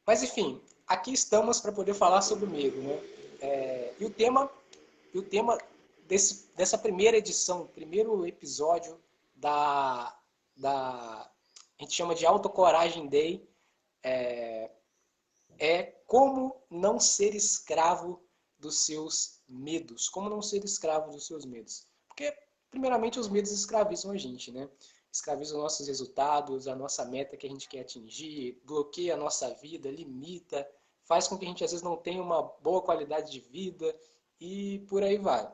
Mas enfim, aqui estamos para poder falar sobre o medo, né? E o tema dessa primeira edição, primeiro episódio da a gente chama de Autocoragem Day, é como não ser escravo dos seus medos. Como não ser escravo dos seus medos. Porque, primeiramente, os medos escravizam a gente, né? Escravizam nossos resultados, a nossa meta que a gente quer atingir, bloqueia a nossa vida, limita, faz com que a gente, às vezes, não tenha uma boa qualidade de vida e por aí vai.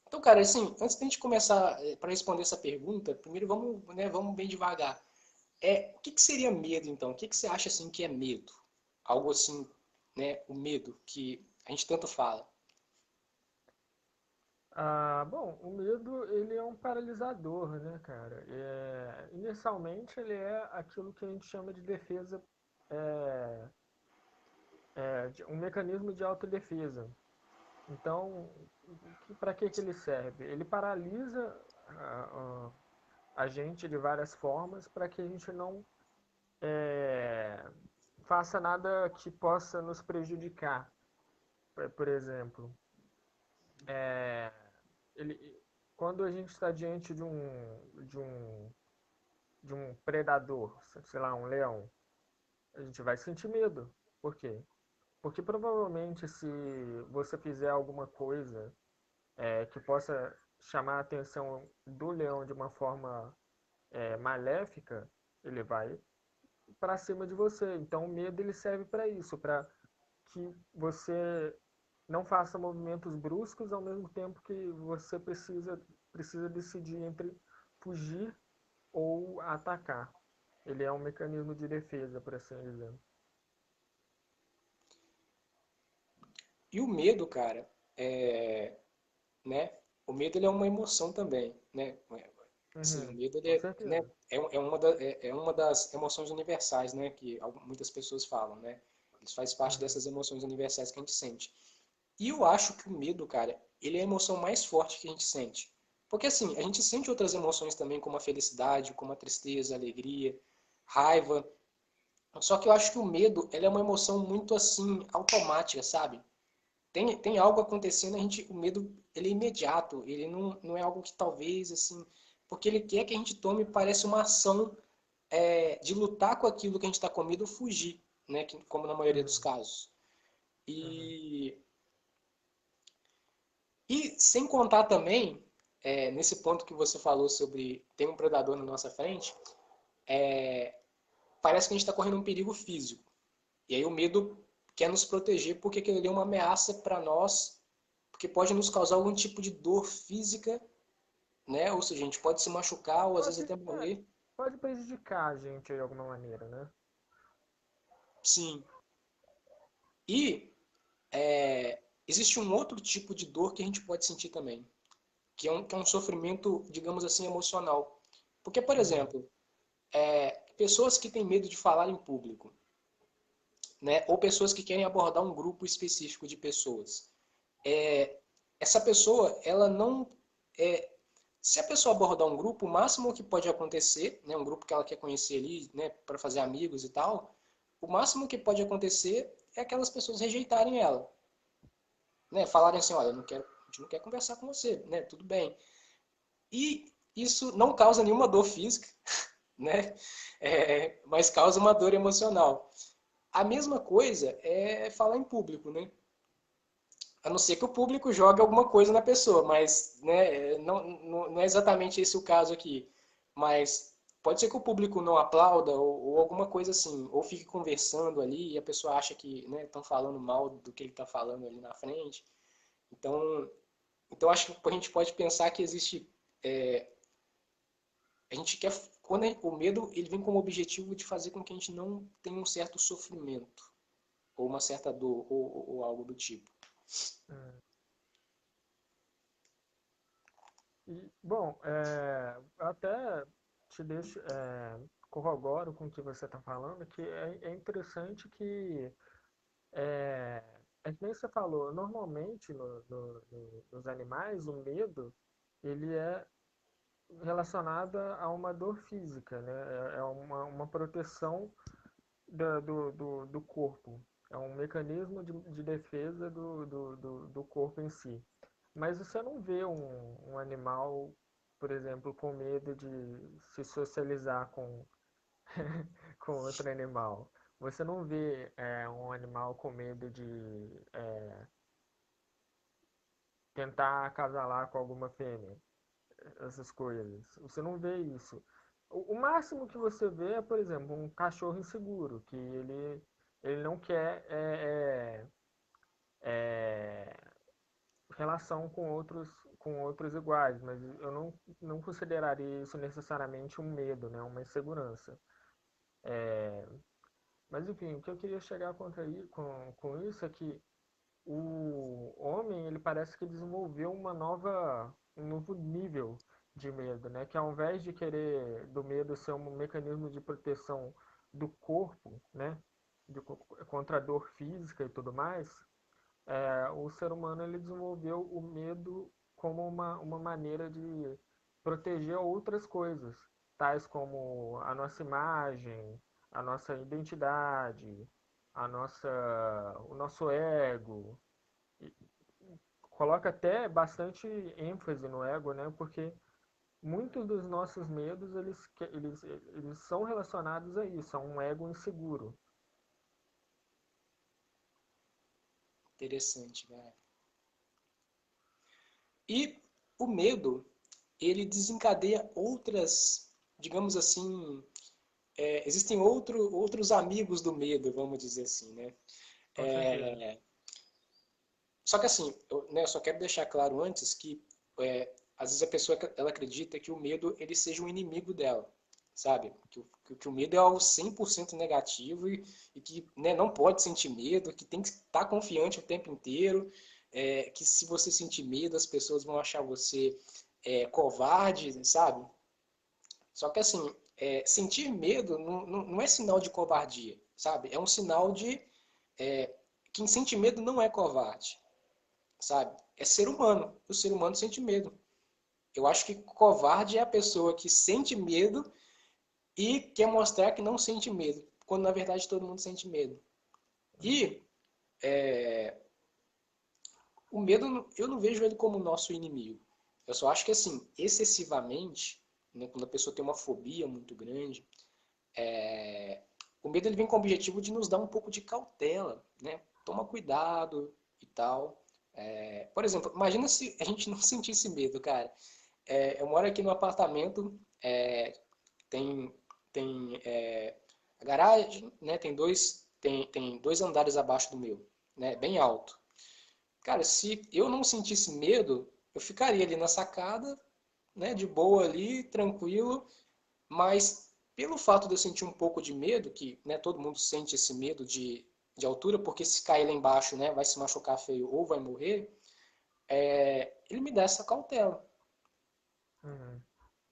Então, cara, assim, antes da gente começar para responder essa pergunta, primeiro vamos bem devagar. O que seria medo, então? O que você acha assim que é medo? Algo assim, né? O medo que a gente tanto fala. Bom, o medo ele é um paralisador, né, cara? Inicialmente ele é aquilo que a gente chama de defesa, é, um mecanismo de autodefesa. Então, para que ele serve? Ele paralisa a, a gente de várias formas para que a gente não é, faça nada que possa nos prejudicar. Por exemplo, é, ele, quando a gente está diante de um predador, sei lá, um leão, a gente vai sentir medo. Por quê? Porque provavelmente se você fizer alguma coisa que possa chamar a atenção do leão de uma forma maléfica, ele vai para cima de você. Então o medo ele serve para isso, para que você não faça movimentos bruscos ao mesmo tempo que você precisa decidir entre fugir ou atacar. Ele é um mecanismo de defesa, por assim dizer. E o medo, cara, né? O medo ele é uma emoção também, né? Assim, o Uhum, medo ele com né, certeza. é uma das emoções universais, né? Que muitas pessoas falam, né? Isso faz parte Uhum. dessas emoções universais que a gente sente. E eu acho que o medo, cara, ele é a emoção mais forte que a gente sente. Porque assim, a gente sente outras emoções também, como a felicidade, como a tristeza, a alegria, raiva. Só que eu acho que o medo, ele é uma emoção muito assim, automática, sabe? Tem algo acontecendo, o medo, ele é imediato, ele não é algo que talvez, assim, porque ele quer que a gente tome, parece uma ação de lutar com aquilo que a gente está com medo ou fugir, né? Como na maioria dos Uhum. casos. Uhum. E E sem contar também, nesse ponto que você falou sobre tem um predador na nossa frente, parece que a gente está correndo um perigo físico. E aí o medo quer nos proteger porque aquilo ali é uma ameaça para nós, porque pode nos causar algum tipo de dor física, né? Ou seja, a gente pode se machucar ou às vezes Pode, até morrer. pode prejudicar a gente de alguma maneira, né? Sim. E existe um outro tipo de dor que a gente pode sentir também, que é um sofrimento, digamos assim, emocional. Porque, por Uhum. exemplo, pessoas que têm medo de falar em público, né? Ou pessoas que querem abordar um grupo específico de pessoas. Essa pessoa, ela não. É, Se a pessoa abordar um grupo, o máximo que pode acontecer, né, um grupo que ela quer conhecer ali, né, para fazer amigos e tal, o máximo que pode acontecer é aquelas pessoas rejeitarem ela, né, falarem assim, olha, não quero, a gente não quer conversar com você, né, tudo bem. E isso não causa nenhuma dor física, né, mas causa uma dor emocional. A mesma coisa é falar em público, né? A não ser que o público jogue alguma coisa na pessoa, mas né, não é exatamente esse o caso aqui. Mas pode ser que o público não aplauda ou alguma coisa assim, ou fique conversando ali e a pessoa acha que estão falando mal do que ele está falando ali na frente. Então, então acho que a gente pode pensar que existe. A gente quer. O medo ele vem como objetivo de fazer com que a gente não tenha um certo sofrimento, ou uma certa dor, ou algo do tipo. Uhum. Bom, até te deixo, corroboro com o que você está falando, que é interessante que, é, é que nem você falou, normalmente nos animais o medo, ele é relacionada a uma dor física, né? É uma proteção do corpo. É um mecanismo de defesa do corpo em si. Mas você não vê um animal, por exemplo, com medo de se socializar com outro animal. Você não vê um animal com medo de tentar acasalar com alguma fêmea, essas coisas. Você não vê isso. O máximo que você vê é, por exemplo, um cachorro inseguro, que ele não quer é, relação com outros iguais, mas eu não consideraria isso necessariamente um medo, né, uma insegurança. Mas enfim, o que eu queria chegar com isso é que o homem, ele parece que desenvolveu um novo nível de medo, né? Que ao invés de querer do medo ser um mecanismo de proteção do corpo, né? Contra a dor física e tudo mais, o ser humano ele desenvolveu o medo como uma maneira de proteger outras coisas, tais como a nossa imagem, a nossa identidade, o nosso ego. E coloca até bastante ênfase no ego, né? Porque muitos dos nossos medos eles são relacionados a isso, a um ego inseguro. Interessante, cara. E o medo, ele desencadeia outras, digamos assim, existem outros amigos do medo, vamos dizer assim, né? Com certeza. Só que assim, eu só quero deixar claro antes que às vezes a pessoa ela acredita que o medo ele seja um inimigo dela, sabe? Que o medo é algo 100% negativo e que, né, não pode sentir medo, que tem que estar confiante o tempo inteiro, que se você sentir medo as pessoas vão achar você covarde, sabe? Só que assim, sentir medo não é sinal de covardia, sabe? É um sinal de quem sente medo não é covarde, sabe? É ser humano. O ser humano sente medo. Eu acho que covarde é a pessoa que sente medo e quer mostrar que não sente medo, quando na verdade todo mundo sente medo. E o medo, eu não vejo ele como nosso inimigo. Eu só acho que assim, excessivamente, né, quando a pessoa tem uma fobia muito grande, o medo ele vem com o objetivo de nos dar um pouco de cautela, né? Toma cuidado e tal. Por exemplo, imagina se a gente não sentisse medo, cara. Eu moro aqui no apartamento, tem, tem a garagem, né? Tem dois andares abaixo do meu, né? Bem alto. Cara, se eu não sentisse medo, eu ficaria ali na sacada, né? De boa ali, tranquilo. Mas pelo fato de eu sentir um pouco de medo, que, né, todo mundo sente esse medo de altura, porque se cair lá embaixo, né, vai se machucar feio ou vai morrer, ele me dá essa cautela. Uhum.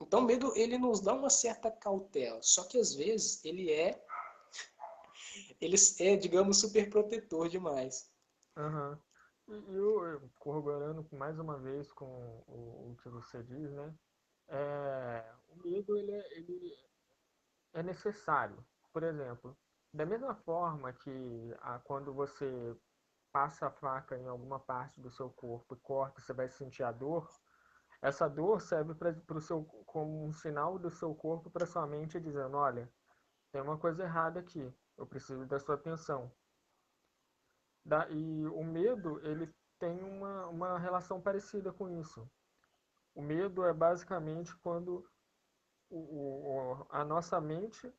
Então, o medo, ele nos dá uma certa cautela. Só que, às vezes, ele é, digamos, super protetor demais. Uhum. E eu, corroborando mais uma vez com o que você diz, né? O medo ele é necessário. Por exemplo, da mesma forma que quando você passa a faca em alguma parte do seu corpo e corta, você vai sentir a dor. Essa dor serve como um sinal do seu corpo para sua mente dizendo, olha, tem uma coisa errada aqui, eu preciso da sua atenção. E o medo, ele tem uma relação parecida com isso. O medo é basicamente quando a nossa mente,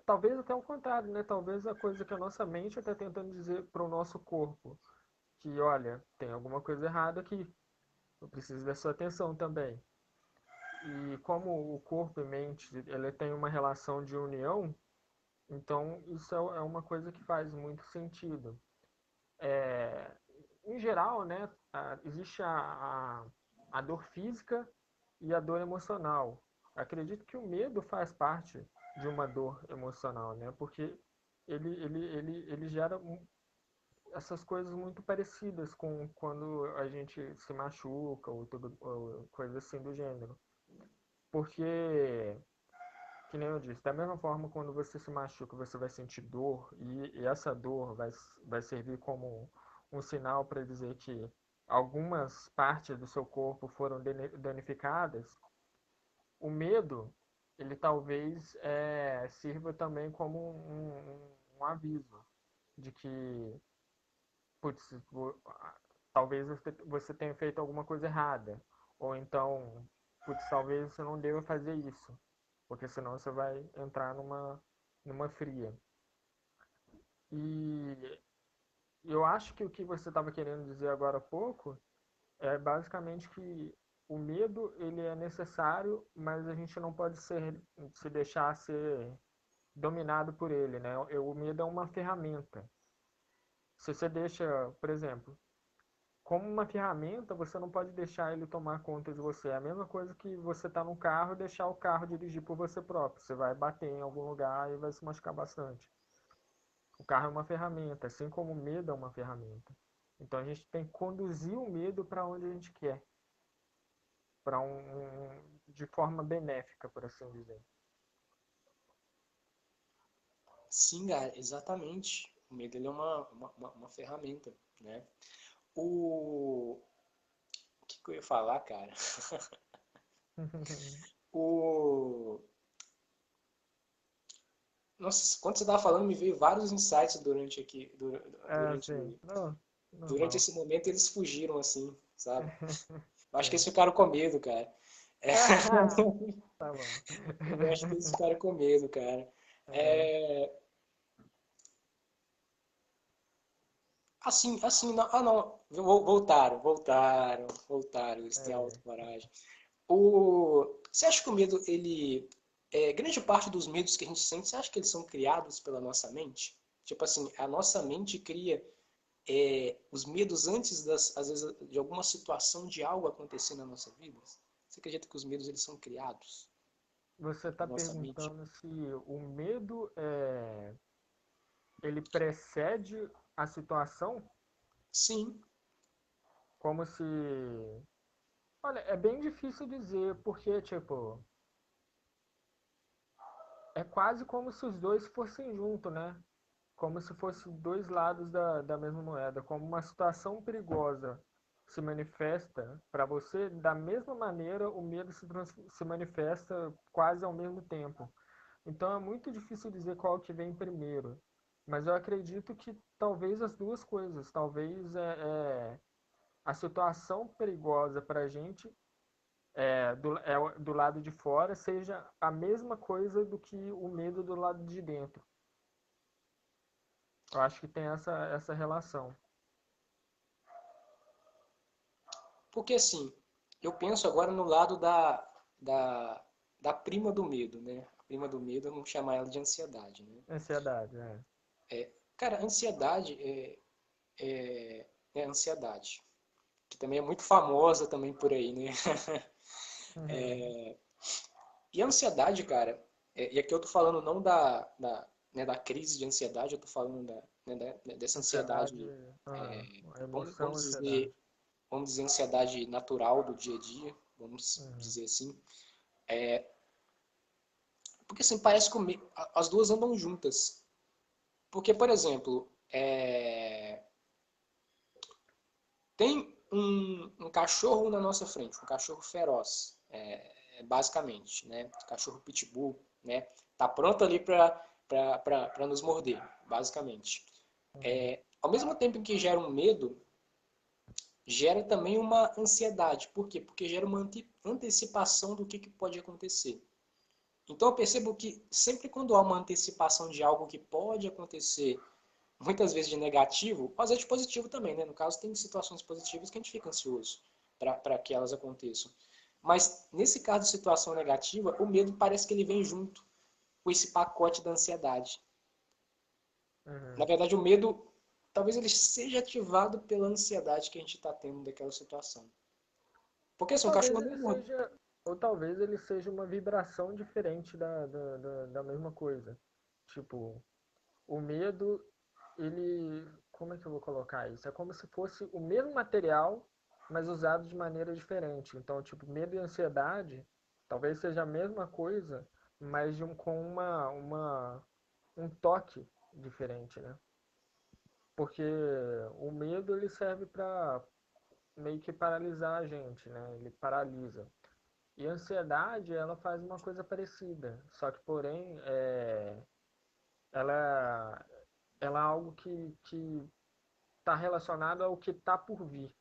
talvez até o contrário, né? Talvez a coisa que a nossa mente está tentando dizer para o nosso corpo, que olha, tem alguma coisa errada aqui, eu preciso da sua atenção também. E como o corpo e mente ele tem uma relação de união, então isso é uma coisa que faz muito sentido. É, em geral, né, existe a dor física e a dor emocional. Acredito que o medo faz parte de uma dor emocional, né, porque ele gera essas coisas muito parecidas com quando a gente se machuca ou coisa assim do gênero. Porque, que nem eu disse, da mesma forma quando você se machuca, você vai sentir dor, e essa dor vai servir como um sinal para dizer que algumas partes do seu corpo foram danificadas. O medo, ele talvez sirva também como um aviso de que, putz, talvez você tenha feito alguma coisa errada. Ou então, putz, talvez você não deva fazer isso. Porque senão você vai entrar numa fria. E eu acho que o que você estava querendo dizer agora há pouco é basicamente que o medo ele é necessário, mas a gente não pode se deixar ser dominado por ele, né? O medo é uma ferramenta. Se você deixa, por exemplo, como uma ferramenta, você não pode deixar ele tomar conta de você. É a mesma coisa que você tá no carro e deixar o carro dirigir por você próprio. Você vai bater em algum lugar e vai se machucar bastante. O carro é uma ferramenta, assim como o medo é uma ferramenta. Então a gente tem que conduzir o medo para onde a gente quer, para de forma benéfica, por assim dizer. Sim, cara, exatamente. O medo ele é uma ferramenta, né? O que eu ia falar, cara? O... Nossa, quando você estava falando, me veio vários insights Sim. Não, durante normal. esse momento eles fugiram assim, sabe? Eu acho que eles Sim. ficaram com medo, cara. Tá bom. Eu acho que eles ficaram com medo, cara. É, É, assim, não, não, voltaram, eles têm é. autocoragem. Você acha que o medo, grande parte dos medos que a gente sente, você acha que eles são criados pela nossa mente? Tipo assim, a nossa mente cria os medos antes, às vezes, de alguma situação, de algo acontecer na nossa vida? Você acredita que os medos eles são criados Você está na nossa mente? perguntando se o medo ele precede a situação, Sim, como se... Olha, é bem difícil dizer, porque, tipo, é quase como se os dois fossem juntos, né? Como se fossem dois lados da mesma moeda. Como uma situação perigosa se manifesta para você, da mesma maneira o medo se manifesta quase ao mesmo tempo. Então é muito difícil dizer qual que vem primeiro. Mas eu acredito que talvez as duas coisas. Talvez a situação perigosa para a gente do lado de fora seja a mesma coisa do que o medo do lado de dentro. Eu acho que tem essa relação. porque assim, eu penso agora no lado da, da prima do medo, né? A prima do medo, vamos chamar ela de ansiedade, né? Ansiedade, é. Cara, ansiedade é ansiedade, que também é muito famosa também por aí, né? Uhum. E a ansiedade, cara, e aqui eu tô falando não né, da crise de ansiedade, eu tô falando dessa Ansiedade, ansiedade, aham. vamos, Emoção, ansiedade. vamos dizer ansiedade natural do dia a dia, vamos Uhum. dizer assim. Porque assim, parece que as duas andam juntas. Porque, por exemplo, tem um cachorro na nossa frente, um cachorro feroz, basicamente, né? Cachorro pitbull, né? Tá pronto ali para nos morder, basicamente. Uhum. Ao mesmo tempo que gera um medo, gera também uma ansiedade. Por quê? Porque gera uma antecipação do que pode acontecer. Então eu percebo que sempre quando há uma antecipação de algo que pode acontecer, muitas vezes de negativo, às vezes de positivo também, né? No caso, tem situações positivas que a gente fica ansioso para que elas aconteçam. Mas nesse caso de situação negativa, o medo parece que ele vem junto com esse pacote da ansiedade. Na Uhum. verdade, o medo, talvez ele seja ativado pela ansiedade que a gente está tendo daquela situação. Porque Ou assim, um talvez cachorro ele não morre. seja, ou talvez ele seja uma vibração diferente da mesma coisa. Tipo, o medo, ele, como é que eu vou colocar isso? É como se fosse o mesmo material, mas usado de maneira diferente. Então, tipo, medo e ansiedade Talvez seja a mesma coisa, mas com um toque diferente, né? Porque o medo ele serve para meio que paralisar a gente, né? Ele paralisa. E a ansiedade, ela faz uma coisa parecida, só que, porém, ela, ela é algo que está relacionado ao que está por vir.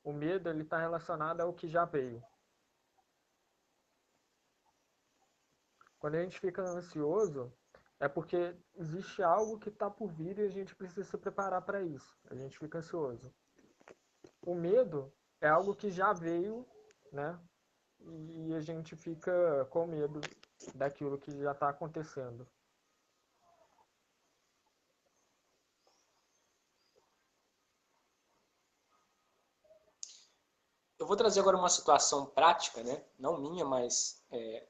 O medo, ele está relacionado ao que já veio. Quando a gente fica ansioso, é porque existe algo que está por vir e a gente precisa se preparar para isso. A gente fica ansioso. O medo é algo que já veio, né? E a gente fica com medo daquilo que já está acontecendo. Eu vou trazer agora uma situação prática, né? Não minha, mas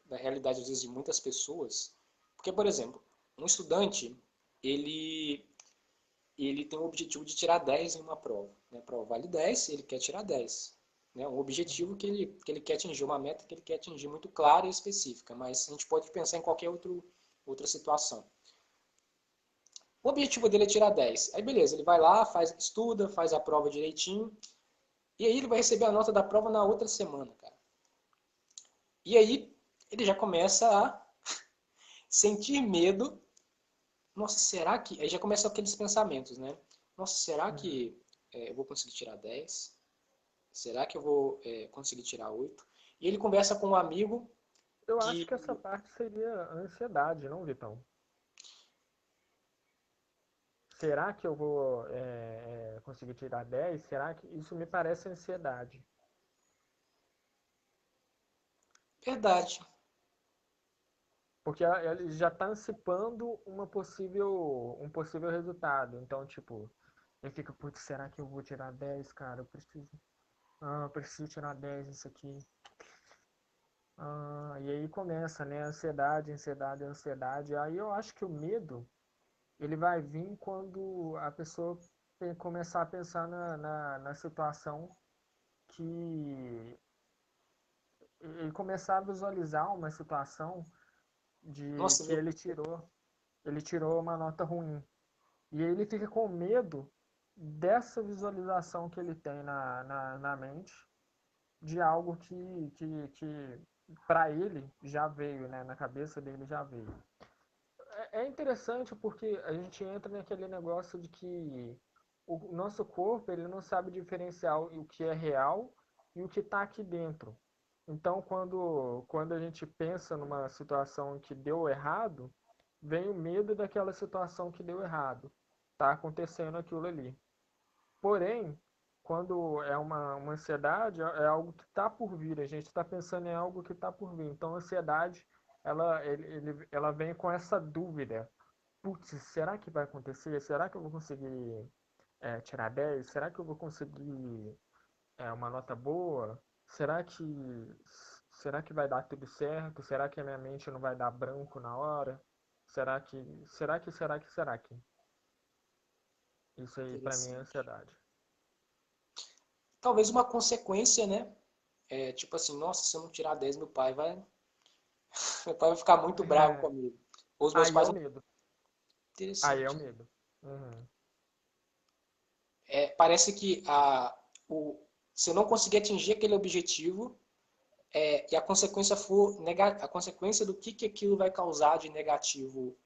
da realidade às vezes de muitas pessoas. Porque, por exemplo, um estudante, ele, ele tem o objetivo de tirar 10 em uma prova. Né? A prova vale 10, ele quer tirar 10. Né? Um objetivo que ele quer atingir, uma meta que ele quer atingir muito clara e específica, mas a gente pode pensar em qualquer outra situação. O objetivo dele é tirar 10. Aí beleza, ele vai lá, estuda, faz a prova direitinho, e aí ele vai receber a nota da prova na outra semana, cara. E aí ele já começa a sentir medo. Nossa, será que... Aí já começam aqueles pensamentos, né? Nossa, será Uhum. que eu vou conseguir tirar 10? Será que eu vou conseguir tirar 8? E ele conversa com um amigo Eu acho que... que essa parte seria a ansiedade, não, Vitão? Será que eu vou conseguir tirar 10? Será que isso me parece ansiedade? Verdade. Porque ele já está antecipando um possível resultado. Então, tipo, ele fica, putz, será que eu vou tirar 10, cara? Eu preciso tirar 10 nisso aqui. E aí começa, né? Ansiedade, ansiedade, ansiedade. Aí eu acho que o medo, ele vai vir quando a pessoa começar a pensar na situação que... E começar a visualizar uma situação de Nossa, que ele tirou uma nota ruim. E aí ele fica com medo dessa visualização que ele tem na mente de algo que para ele já veio, né? Na cabeça dele já veio. É interessante porque a gente entra naquele negócio de que o nosso corpo ele não sabe diferenciar o que é real e o que está aqui dentro. Então, quando a gente pensa numa situação que deu errado, vem o medo daquela situação que deu errado. Está acontecendo aquilo ali. Porém, quando é uma ansiedade, é algo que está por vir. A gente está pensando em algo que está por vir. Então, a ansiedade, ela vem com essa dúvida. Putz, será que vai acontecer? Será que eu vou conseguir tirar 10? Será que eu vou conseguir uma nota boa? Será que vai dar tudo certo? Será que a minha mente não vai dar branco na hora? Será que? Isso aí pra mim é interessante. ansiedade. Talvez uma consequência, né? Tipo assim, nossa, se eu não tirar 10, meu pai vai ficar muito bravo É, comigo. Ou os meus aí é pais o vão... medo. Aí é o Interessante. medo. Uhum. Parece que se eu não conseguir atingir aquele objetivo, e a consequência for a consequência do que aquilo vai causar de negativo,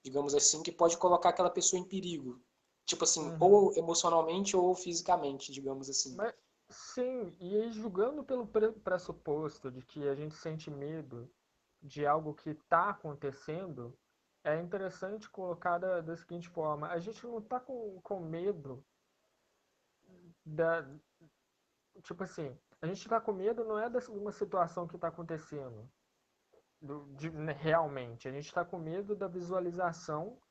digamos assim, que pode colocar aquela pessoa em perigo. Tipo assim, Uhum. ou emocionalmente ou fisicamente, digamos assim. Mas sim, e aí julgando pelo pressuposto de que a gente sente medo de algo que está acontecendo, é interessante colocar da seguinte forma: a gente não está com medo da. Tipo assim, a gente está com medo não é de uma situação que está acontecendo né, realmente, a gente está com medo da visualização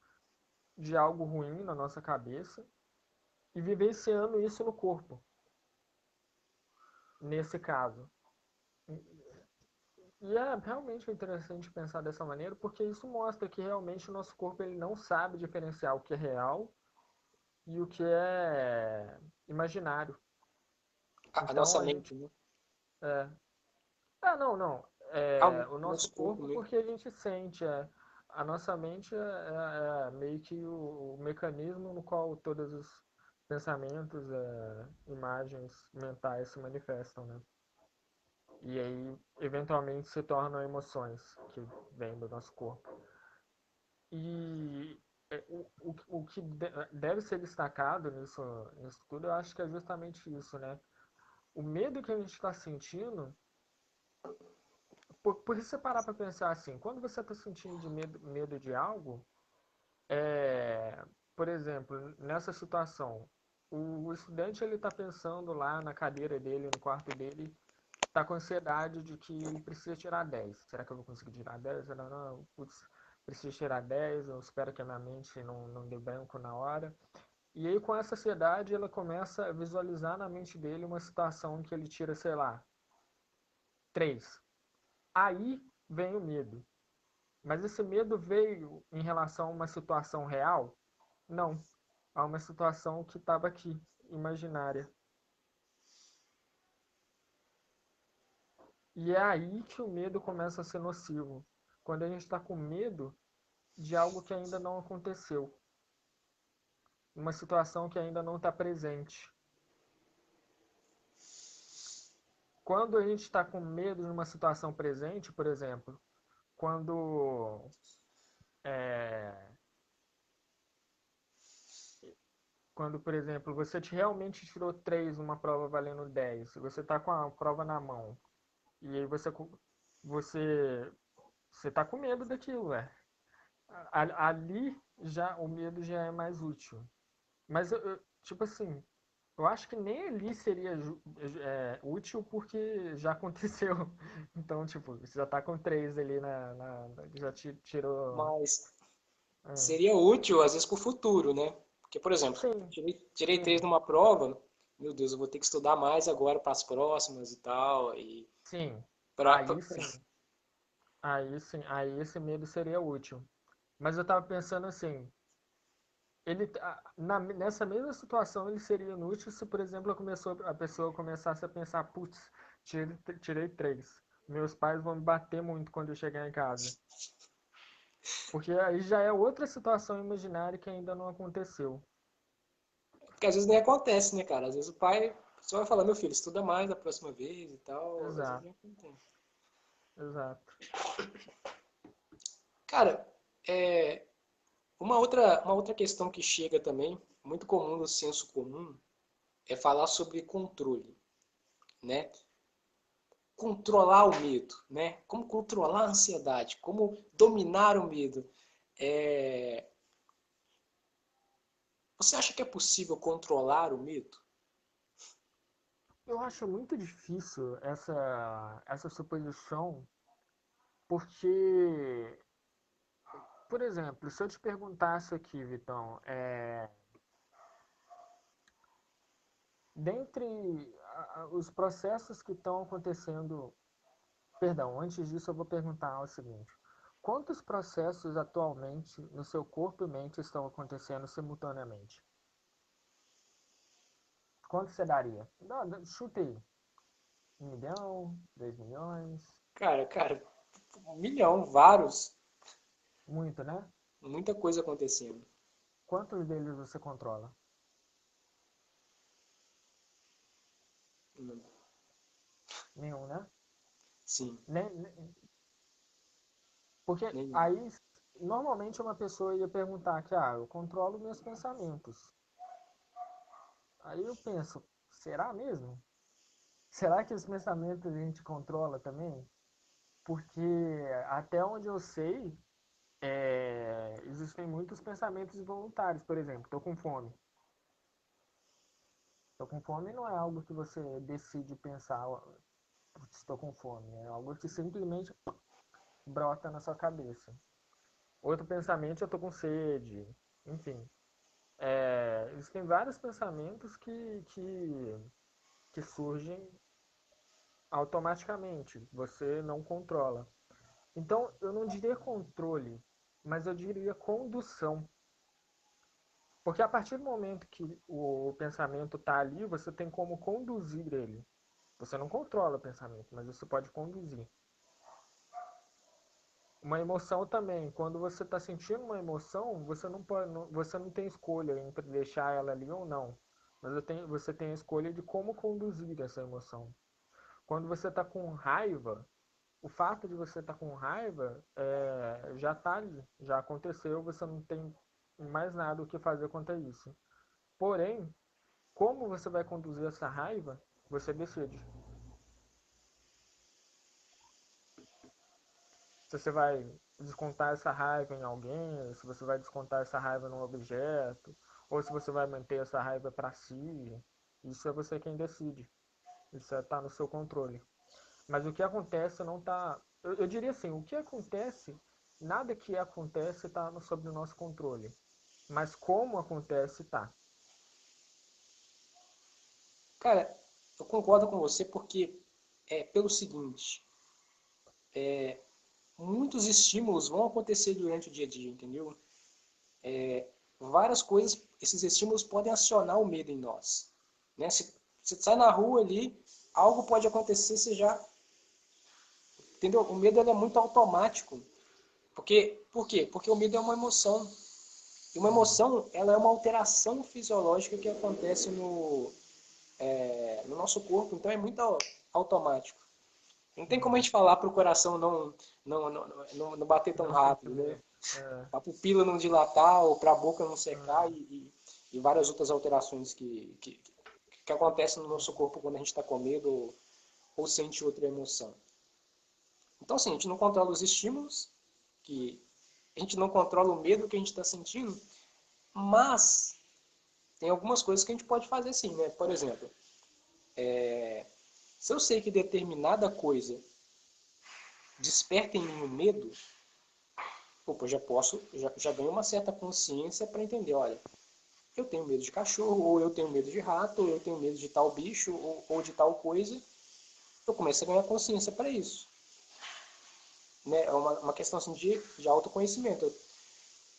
de algo ruim na nossa cabeça e vivenciando isso no corpo, nesse caso. E é realmente interessante pensar dessa maneira, porque isso mostra que realmente o nosso corpo ele não sabe diferenciar o que é real e o que é imaginário. A Então nossa a gente. mente, né? É, não, não. o nosso Nosso corpo corpo mesmo. porque a gente sente. A nossa mente é meio que o mecanismo no qual todos os pensamentos, imagens mentais se manifestam, né? E aí, eventualmente, se tornam emoções que vêm do nosso corpo. E o que deve ser destacado nisso tudo, eu acho que é justamente isso, né? O medo que a gente está sentindo, por você parar para pensar assim, quando você está sentindo medo de algo, por exemplo, nessa situação, o estudante ele está pensando lá na cadeira dele, no quarto dele, está com ansiedade de que ele precisa tirar 10. Será que eu vou conseguir tirar 10? Não, não, putz, preciso tirar 10, eu espero que a minha mente não dê branco na hora. E aí, com essa ansiedade, ela começa a visualizar na mente dele uma situação em que ele tira, sei lá, 3. Aí vem o medo. Mas esse medo veio em relação a uma situação real? Não. A uma situação que estava aqui, imaginária. E é aí que o medo começa a ser nocivo. Quando a gente está com medo de algo que ainda não aconteceu. Uma situação que ainda não está presente. Quando a gente está com medo de uma situação presente, por exemplo, quando é, por exemplo, realmente tirou 3 numa prova valendo 10, você está com a prova na mão, e aí você, você tá com medo daquilo, é. Ali já o medo já é mais útil. Mas, tipo assim, eu acho que nem ali seria útil porque já aconteceu. Então, tipo, você já tá com 3 ali já tirou. Mas É. seria útil, às vezes, para o futuro, né? Porque, por exemplo, Sim, tirei 3 sim, numa prova, meu Deus, eu vou ter que estudar mais agora para as próximas e tal. E sim. pra, Aí sim. Aí sim. Aí esse medo seria útil. Mas eu tava pensando assim, nessa mesma situação ele seria inútil se, por exemplo, a pessoa começasse a pensar, putz, tirei 3. Meus pais vão me bater muito quando eu chegar em casa. Porque aí já é outra situação imaginária que ainda não aconteceu. porque às vezes nem acontece, né, cara? Às vezes o pai só vai falar, meu filho, estuda mais da próxima vez e tal. Às vezes Exato, nem acontece. exato. Cara, é, uma outra questão que chega também, muito comum no senso comum, é falar sobre controle, né? Controlar o medo, né? Como controlar a ansiedade, como dominar o medo. É, você acha que é possível controlar o medo? Eu acho muito difícil essa suposição, porque, por exemplo, se eu te perguntasse aqui, Vitão, dentre os processos que estão acontecendo, perdão, antes disso eu vou perguntar o seguinte: quantos processos atualmente no seu corpo e mente estão acontecendo simultaneamente? Quanto você daria? Chute aí. 1 milhão, 2 milhões, Cara, 1 milhão, vários, muito, né? muita coisa acontecendo. Quantos deles você controla? Nenhum, né? Sim, Porque nenhum. aí, normalmente uma pessoa ia perguntar que, eu controlo meus pensamentos. Aí eu penso, será mesmo? Será que os pensamentos a gente controla também? Porque até onde eu sei, existem muitos pensamentos involuntários. Por exemplo, estou com fome. Estou com fome não é algo que você decide pensar, estou com fome. É algo que simplesmente brota na sua cabeça. Outro pensamento, eu estou com sede. Enfim, existem vários pensamentos que surgem automaticamente. Você não controla. Então, eu não diria controle, mas eu diria condução. Porque a partir do momento que o pensamento está ali, você tem como conduzir ele. Você não controla o pensamento, mas você pode conduzir. Uma emoção também. Quando você está sentindo uma emoção, você não pode, você não tem escolha entre deixar ela ali ou não. Mas você tem a escolha de como conduzir essa emoção. Quando você está com raiva, o fato de você estar com raiva já está ali, já aconteceu, você não tem mais nada o que fazer quanto a isso. Porém, como você vai conduzir essa raiva, você decide. Se você vai descontar essa raiva em alguém, se você vai descontar essa raiva num objeto, ou se você vai manter essa raiva para si, isso é você quem decide. Isso está no seu controle. Mas o que acontece não está. Eu diria assim, o que acontece, nada que acontece está sob o nosso controle. Mas como acontece, tá. Cara, eu concordo com você porque é pelo seguinte, muitos estímulos vão acontecer durante o dia a dia, entendeu? Várias coisas, esses estímulos podem acionar o medo em nós. Né? Se você sai na rua ali, algo pode acontecer, você já... Entendeu? O medo ele é muito automático. Por quê? Porque o medo é uma emoção. E uma emoção, ela é uma alteração fisiológica que acontece no nosso corpo. Então é muito automático. Não tem como a gente falar para o coração não bater tão Não rápido, sentir né? medo. É, Para a pupila não dilatar ou para a boca não secar é, e várias outras alterações que acontecem no nosso corpo quando a gente está com medo ou sente outra emoção. Então, assim, a gente não controla os estímulos, que a gente não controla o medo que a gente está sentindo, mas tem algumas coisas que a gente pode fazer sim, né? Por exemplo, se eu sei que determinada coisa desperta em mim o medo, opa, já ganho uma certa consciência para entender, olha, eu tenho medo de cachorro, ou eu tenho medo de rato, ou eu tenho medo de tal bicho, ou de tal coisa, eu começo a ganhar consciência para isso. Né? É uma questão assim, de autoconhecimento.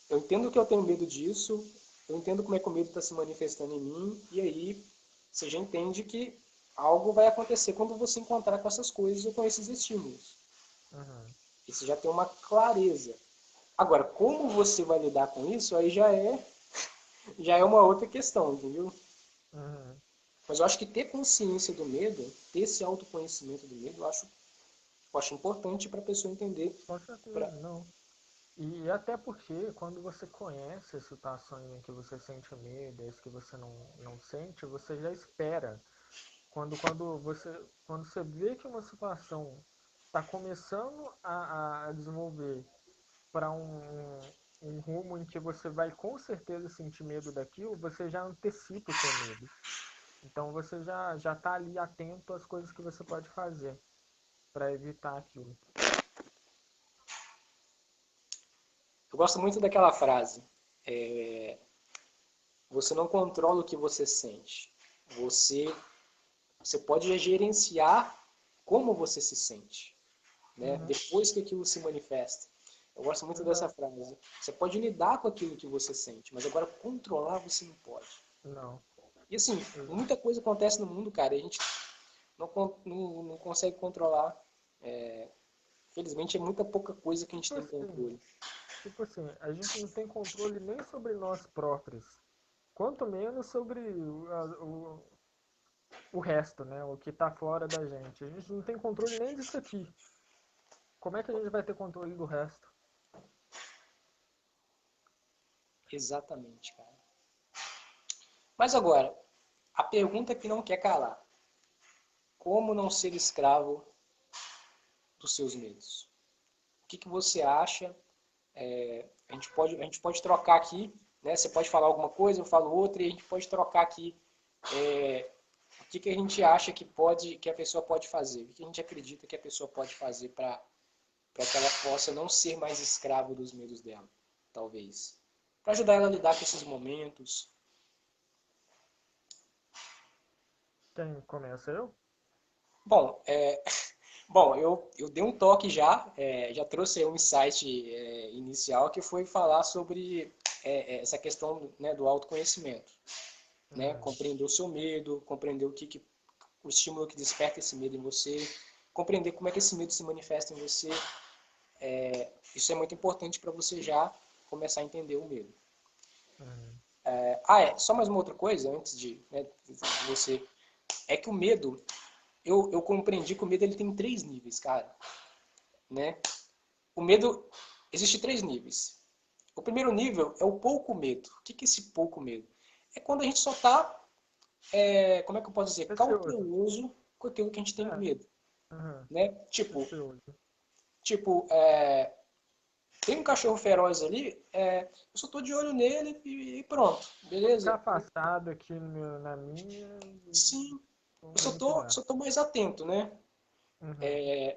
Eu entendo que eu tenho medo disso, eu entendo como é que o medo está se manifestando em mim, e aí você já entende que algo vai acontecer quando você encontrar com essas coisas ou com esses estímulos. uhum, E você já tem uma clareza. Agora, como você vai lidar com isso, aí já é uma outra questão, entendeu? uhum. Mas eu acho que ter consciência do medo, ter esse autoconhecimento do medo, eu acho importante para a pessoa entender. Com Pra... certeza, não. E até porque quando você conhece as situações em que você sente medo, as que você não sente, você já espera. Quando você vê que uma situação está começando a desenvolver para um rumo em que você vai com certeza sentir medo daquilo, você já antecipa o seu medo. Então você já está ali atento às coisas que você pode fazer para evitar aquilo. Eu gosto muito daquela frase. Você não controla o que você sente. Você, você pode gerenciar como você se sente, né? Uhum, Depois que aquilo se manifesta. Eu gosto muito dessa exato. frase. Você pode lidar com aquilo que você sente, mas agora controlar você não pode. Não, E assim, exato. muita coisa acontece no mundo, cara, e a gente não consegue controlar. Felizmente é muita pouca coisa que a gente Tipo tem assim, controle. tipo assim, a gente não tem controle nem sobre nós próprios, quanto menos sobre o resto, né? O que está fora da gente. A gente não tem controle nem disso aqui. Como é que a gente vai ter controle do resto? Exatamente, cara. Mas agora, a pergunta que não quer calar. Como não ser escravo dos seus medos? O que você acha? A gente pode trocar aqui, né? Você pode falar alguma coisa, eu falo outra, e a gente pode trocar aqui o que a gente acha que a pessoa pode fazer, o que a gente acredita que a pessoa pode fazer para que ela possa não ser mais escravo dos medos dela, talvez. Para ajudar ela a lidar com esses momentos. Quem começa eu? Bom, bom, eu dei um toque já trouxe aí um insight inicial que foi falar sobre essa questão, né, do autoconhecimento, né? Uhum. Compreender o seu medo, compreender o estímulo que desperta esse medo em você, compreender como é que esse medo se manifesta em você. isso é muito importante para você já começar a entender o medo. Uhum. Só mais uma outra coisa, antes né, de você... É que o medo, eu compreendi que o medo ele tem 3 níveis, cara. Né? O medo, existe 3 níveis. O primeiro nível é o pouco medo. O que é esse pouco medo? É quando a gente só está, como é que eu posso dizer, Receoso. cauteloso com aquilo que a gente tem É. medo. Uhum. Né? Tipo, Receoso. tipo tem um cachorro feroz ali, eu só tô de olho nele e pronto, Vou ficar beleza? afastado aqui na minha e Sim, vou eu manipular. só tô mais atento, né? Uhum.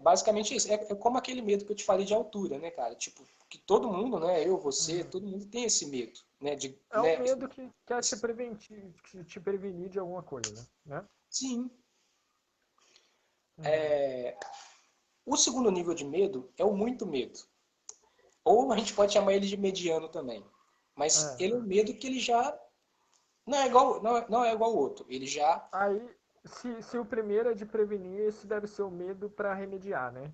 Basicamente isso. É como aquele medo que eu te falei de altura, né, cara? Tipo, que todo mundo, né? Eu, você, Uhum. todo mundo tem esse medo, né? É um medo que quer te prevenir de alguma coisa, né? Sim. Uhum. O segundo nível de medo é o muito medo. Ou a gente pode chamar ele de mediano também. Mas É. ele é um medo que ele já não é igual ao outro. Ele já, Aí, se o primeiro é de prevenir, esse deve ser o medo para remediar, né?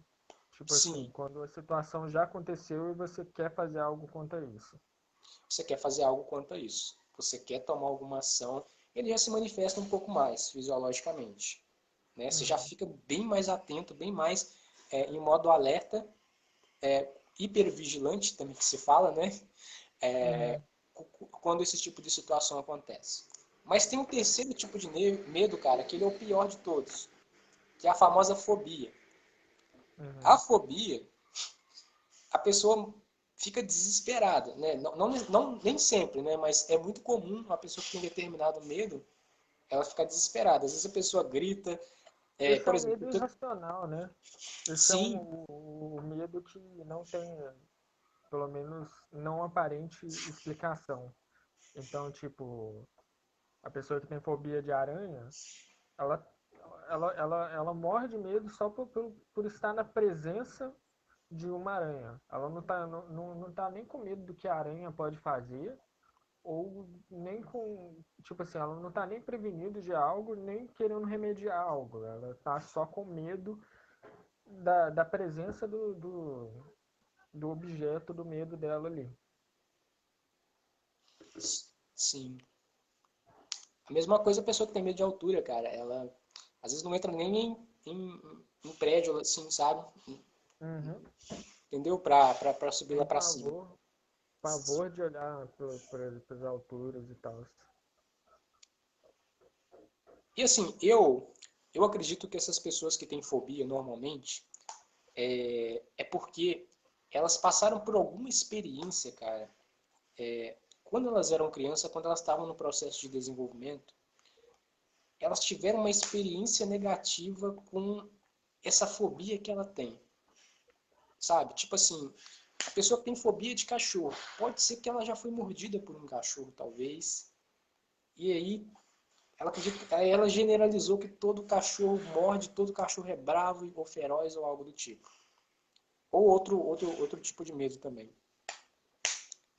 Tipo assim, sim, quando a situação já aconteceu e você quer fazer algo contra isso. você quer fazer algo quanto a isso. Você quer tomar alguma ação, ele já se manifesta um pouco mais fisiologicamente. Né? Você já Uhum. fica bem mais atento, bem mais em modo alerta, hipervigilante também que se fala, né? Uhum. Quando esse tipo de situação acontece. Mas tem um terceiro tipo de medo, cara, que ele é o pior de todos, que é a famosa fobia. A Uhum. fobia, a pessoa fica desesperada, né? Nem sempre, né? Mas é muito comum a pessoa que tem determinado medo, ela ficar desesperada. Às vezes a pessoa grita, Esse é por um exemplo, medo irracional, né? Esse é sim, o medo que não tem, pelo menos, não aparente explicação. Então, tipo, a pessoa que tem fobia de aranha, ela, ela morre de medo só por estar na presença de uma aranha. Ela não tá nem com medo do que a aranha pode fazer, ou nem com. Tipo assim, ela não tá nem prevenido de algo, nem querendo remediar algo. Ela tá só com medo da presença do objeto do medo dela ali. sim. A mesma coisa a pessoa que tem medo de altura, cara. Ela às vezes não entra nem em prédio, assim, sabe? Uhum. Entendeu? Pra subir lá Tem pra cima. pavor de olhar para as alturas e tal. E assim, eu acredito que essas pessoas que têm fobia normalmente é porque elas passaram por alguma experiência, cara. Quando elas eram crianças, quando elas estavam no processo de desenvolvimento, elas tiveram uma experiência negativa com essa fobia que ela tem. Sabe? Tipo assim, a pessoa que tem fobia de cachorro, pode ser que ela já foi mordida por um cachorro, talvez. E aí ela generalizou que todo cachorro morde, todo cachorro é bravo ou feroz ou algo do tipo. Ou outro tipo de medo também.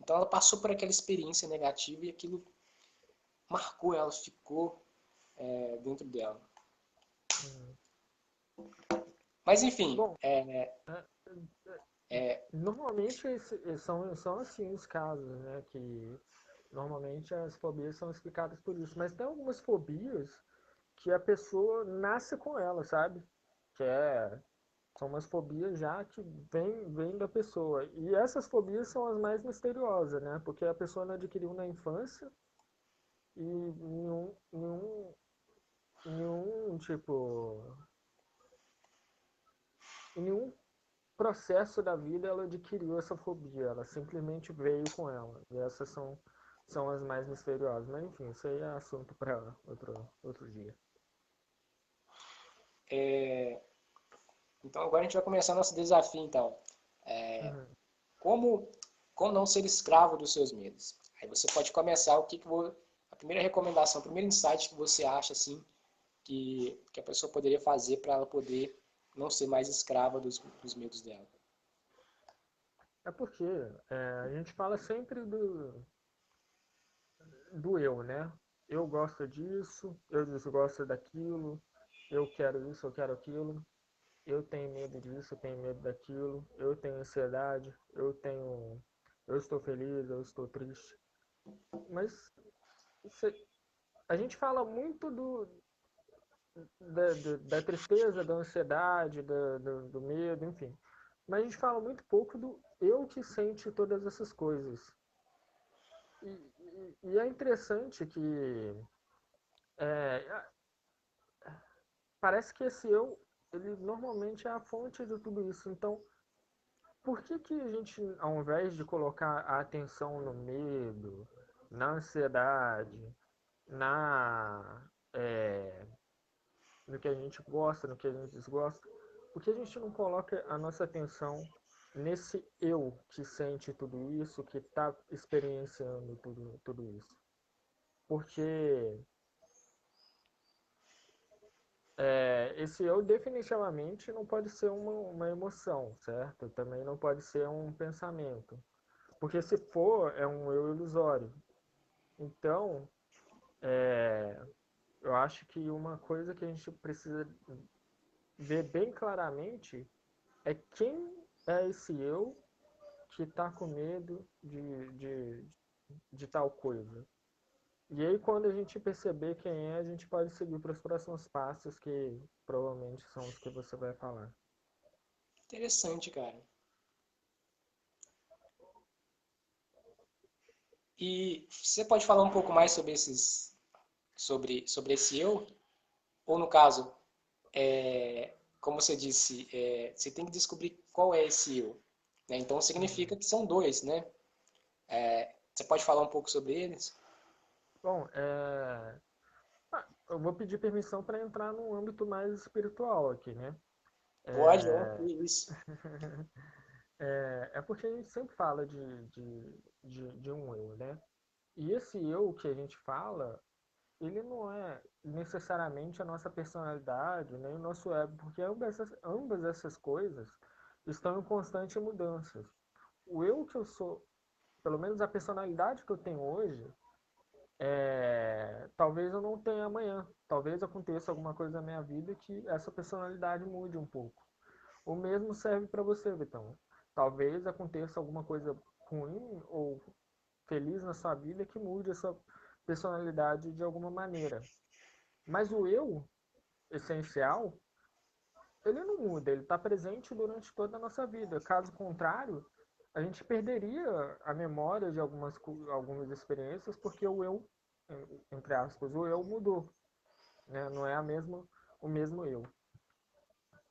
Então ela passou por aquela experiência negativa e aquilo marcou ela, ficou dentro dela. Uhum. Mas enfim, Bom, é, normalmente são assim os casos, né? Que normalmente as fobias são explicadas por isso. Mas tem algumas fobias que a pessoa nasce com ela, sabe? Que são umas fobias já que vem da pessoa. E essas fobias são as mais misteriosas, né? Porque a pessoa não adquiriu na infância e nenhum tipo, em nenhum processo da vida ela adquiriu essa fobia, ela simplesmente veio com ela. E essas são as mais misteriosas. Mas enfim, isso aí é assunto para outro dia. então agora a gente vai começar nosso desafio então. Uhum. Como, como não ser escravo dos seus medos? Aí você pode começar a primeira recomendação, o primeiro insight que você acha assim que a pessoa poderia fazer para ela poder não ser mais escrava dos medos dela. É porque a gente fala sempre do eu, né? Eu gosto disso, eu desgosto daquilo, eu quero isso, eu quero aquilo. eu tenho medo disso, eu tenho medo daquilo, eu tenho ansiedade, eu estou feliz, eu estou triste. Mas a gente fala muito da tristeza, da ansiedade, do medo, enfim. Mas a gente fala muito pouco do eu que sente todas essas coisas. E é interessante que é, parece que esse eu, ele normalmente é a fonte de tudo isso. Então, por que que a gente, ao invés de colocar a atenção no medo, na ansiedade, na é, no que a gente gosta, no que a gente desgosta, por que a gente não coloca a nossa atenção nesse eu que sente tudo isso, que está experienciando tudo isso? Porque esse eu definitivamente não pode ser uma emoção, certo? Também não pode ser um pensamento. Porque se for, é um eu ilusório. Então, eu acho que uma coisa que a gente precisa ver bem claramente é quem é esse eu que está com medo de tal coisa. E aí, quando a gente perceber quem é, a gente pode seguir para os próximos passos, que provavelmente são os que você vai falar. Interessante, cara. E você pode falar um pouco mais sobre sobre esse eu? Ou no caso, como você disse, você tem que descobrir qual é esse eu, né? Então significa Uhum. que são dois, né? Você pode falar um pouco sobre eles? Bom, eu vou pedir permissão para entrar num âmbito mais espiritual aqui, né? Pode, ó, É, que isso. é porque a gente sempre fala de um eu, né? E esse eu que a gente fala, ele não é necessariamente a nossa personalidade, nem o nosso ego, porque ambas essas coisas estão em constante mudança. O eu que eu sou, pelo menos a personalidade que eu tenho hoje, talvez eu não tenha amanhã. Talvez aconteça alguma coisa na minha vida que essa personalidade mude um pouco. O mesmo serve para você, Vitão. Talvez aconteça alguma coisa ruim ou feliz na sua vida que mude essa personalidade de alguma maneira. Mas o eu essencial, ele não muda, ele está presente durante toda a nossa vida. Caso contrário, a gente perderia a memória de algumas experiências porque o eu, entre aspas, o eu mudou, né? Não é o mesmo eu.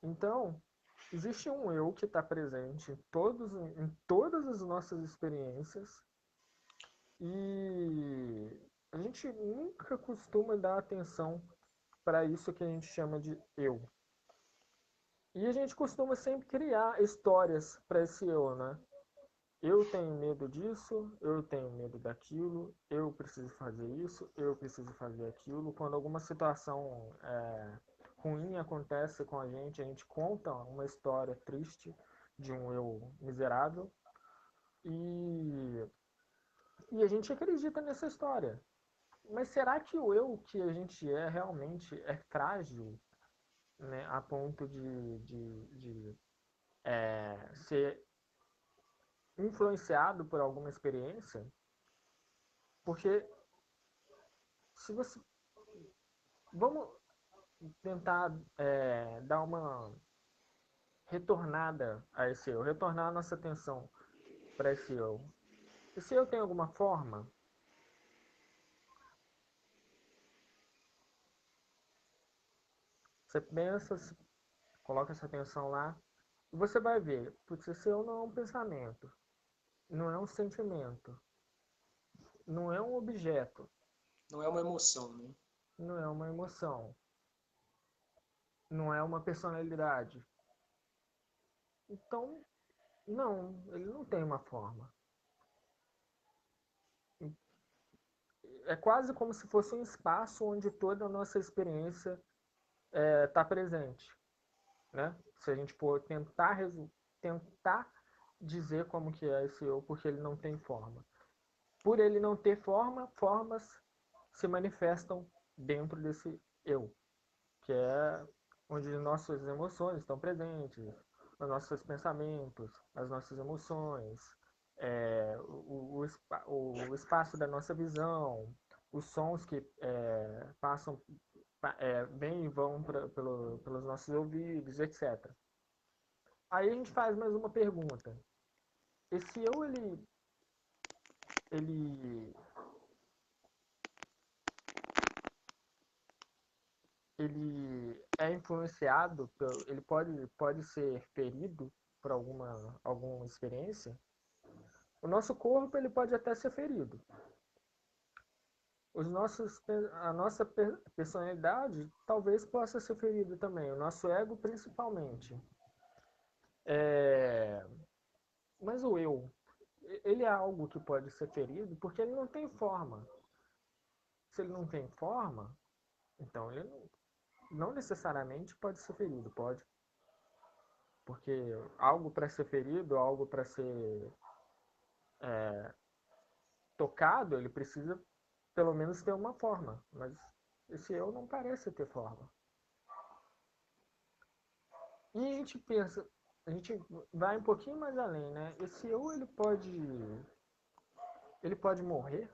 Então, existe um eu que está presente em todas as nossas experiências e a gente nunca costuma dar atenção para isso que a gente chama de eu. E a gente costuma sempre criar histórias para esse eu, né? Eu tenho medo disso, eu tenho medo daquilo, eu preciso fazer isso, eu preciso fazer aquilo. Quando alguma situação ruim acontece com a gente conta uma história triste de um eu miserável e, e a gente acredita nessa história. Mas será que o eu que a gente é realmente é frágil, né, a ponto de ser influenciado por alguma experiência? Porque se você. Vamos tentar dar uma retornada a esse eu, retornar a nossa atenção para esse eu. Esse eu tem alguma forma? Você pensa, coloca essa atenção lá, e você vai ver, putz, esse eu não é um pensamento, não é um sentimento, não é um objeto, Não é uma emoção, né? não é uma emoção, não é uma personalidade. Então, não, ele não tem uma forma. É quase como se fosse um espaço onde toda a nossa experiência está presente, né? Se a gente for tentar dizer como que é esse eu, porque ele não tem forma. Por ele não ter forma, formas se manifestam dentro desse eu, que é onde nossas emoções estão presentes, os nossos pensamentos, as nossas emoções, o espaço da nossa visão, os sons que passam, vêm e vão pelos nossos ouvidos, etc. Aí a gente faz mais uma pergunta. Esse eu, ele, ele é influenciado, ele pode ser ferido por alguma experiência? O nosso corpo ele pode até ser ferido. A nossa personalidade talvez possa ser ferida também, o nosso ego principalmente. Mas o eu, ele é algo que pode ser ferido porque ele não tem forma. Se ele não tem forma, então ele não necessariamente pode ser ferido, pode. Porque algo para ser ferido, algo para ser tocado, ele precisa pelo menos ter uma forma. Mas esse eu não parece ter forma. E a gente pensa, a gente vai um pouquinho mais além, né? Esse eu, ele pode morrer,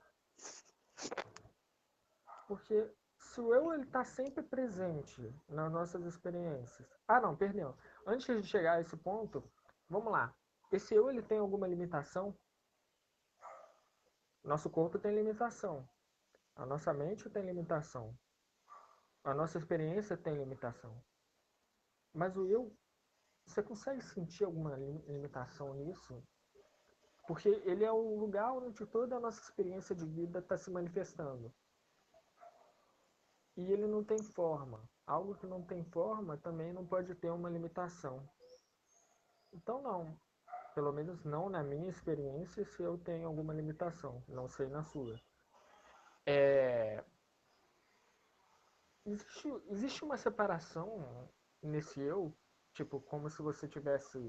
porque se o eu ele está sempre presente nas nossas experiências. Ah, não, perdão. Antes de chegar a esse ponto, vamos lá. Esse eu ele tem alguma limitação? Nosso corpo tem limitação. A nossa mente tem limitação. A nossa experiência tem limitação. Mas o eu, você consegue sentir alguma limitação nisso? Porque ele é o lugar onde toda a nossa experiência de vida está se manifestando. E ele não tem forma. Algo que não tem forma também não pode ter uma limitação. Então, não. Pelo menos não na minha experiência, se eu tenho alguma limitação. Não sei na sua. É... existe uma separação nesse eu? Tipo, como se você tivesse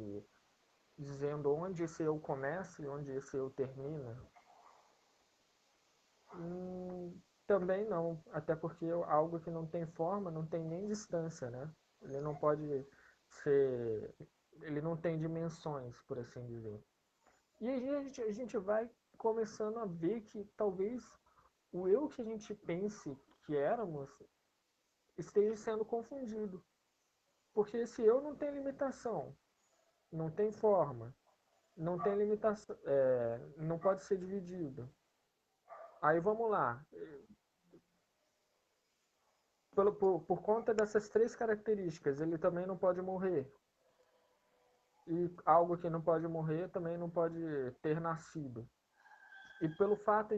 dizendo onde esse eu começa e onde esse eu termina? Também não, até porque algo que não tem forma não tem nem distância, né? Ele não pode ser, ele não tem dimensões, por assim dizer. E aí a gente vai começando a ver que talvez o eu que a gente pense que éramos esteja sendo confundido. Porque esse eu não tem limitação, não tem forma, não tem limitação, não pode ser dividido. Aí vamos lá, por conta dessas três características, ele também não pode morrer. E algo que não pode morrer também não pode ter nascido. E pelo fato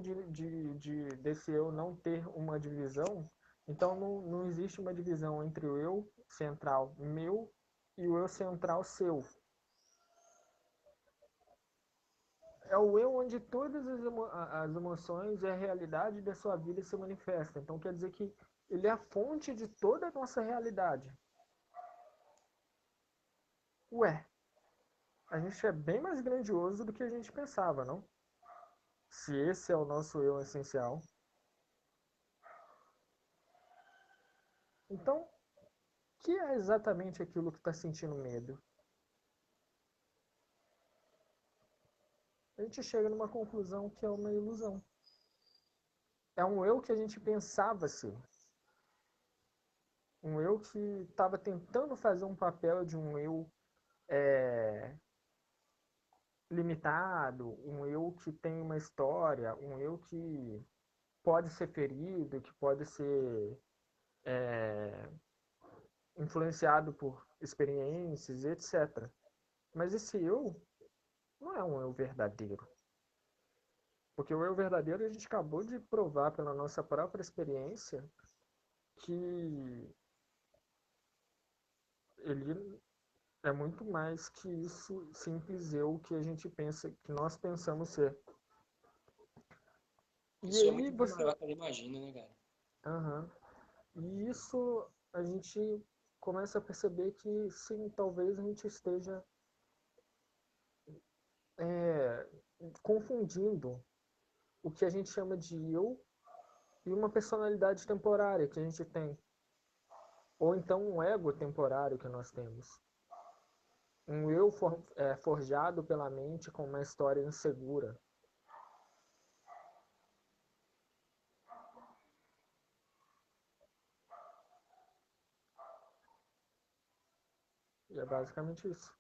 desse eu não ter uma divisão, então não existe uma divisão entre o eu central meu e o eu central seu. É o eu onde todas as emoções e a realidade da sua vida se manifestam. Então quer dizer que ele é a fonte de toda a nossa realidade. Ué, a gente é bem mais grandioso do que a gente pensava, não? Se esse é o nosso eu essencial. Então, o que é exatamente aquilo que está sentindo medo? A gente chega numa conclusão que é uma ilusão. É um eu que a gente pensava ser. Um eu que estava tentando fazer um papel de um eu limitado, um eu que tem uma história, um eu que pode ser ferido, que pode ser influenciado por experiências, etc. Mas esse eu não é um eu verdadeiro. Porque o eu verdadeiro a gente acabou de provar pela nossa própria experiência que ele é muito mais que isso simples eu que a gente pensa, que nós pensamos ser. E Isso é aí muito bem você. maior que ele imagina, né, cara? Aham. E isso a gente começa a perceber que sim, talvez a gente esteja é, confundindo o que a gente chama de eu e uma personalidade temporária que a gente tem. Ou então um ego temporário que nós temos. Um eu forjado pela mente com uma história insegura. E é basicamente isso.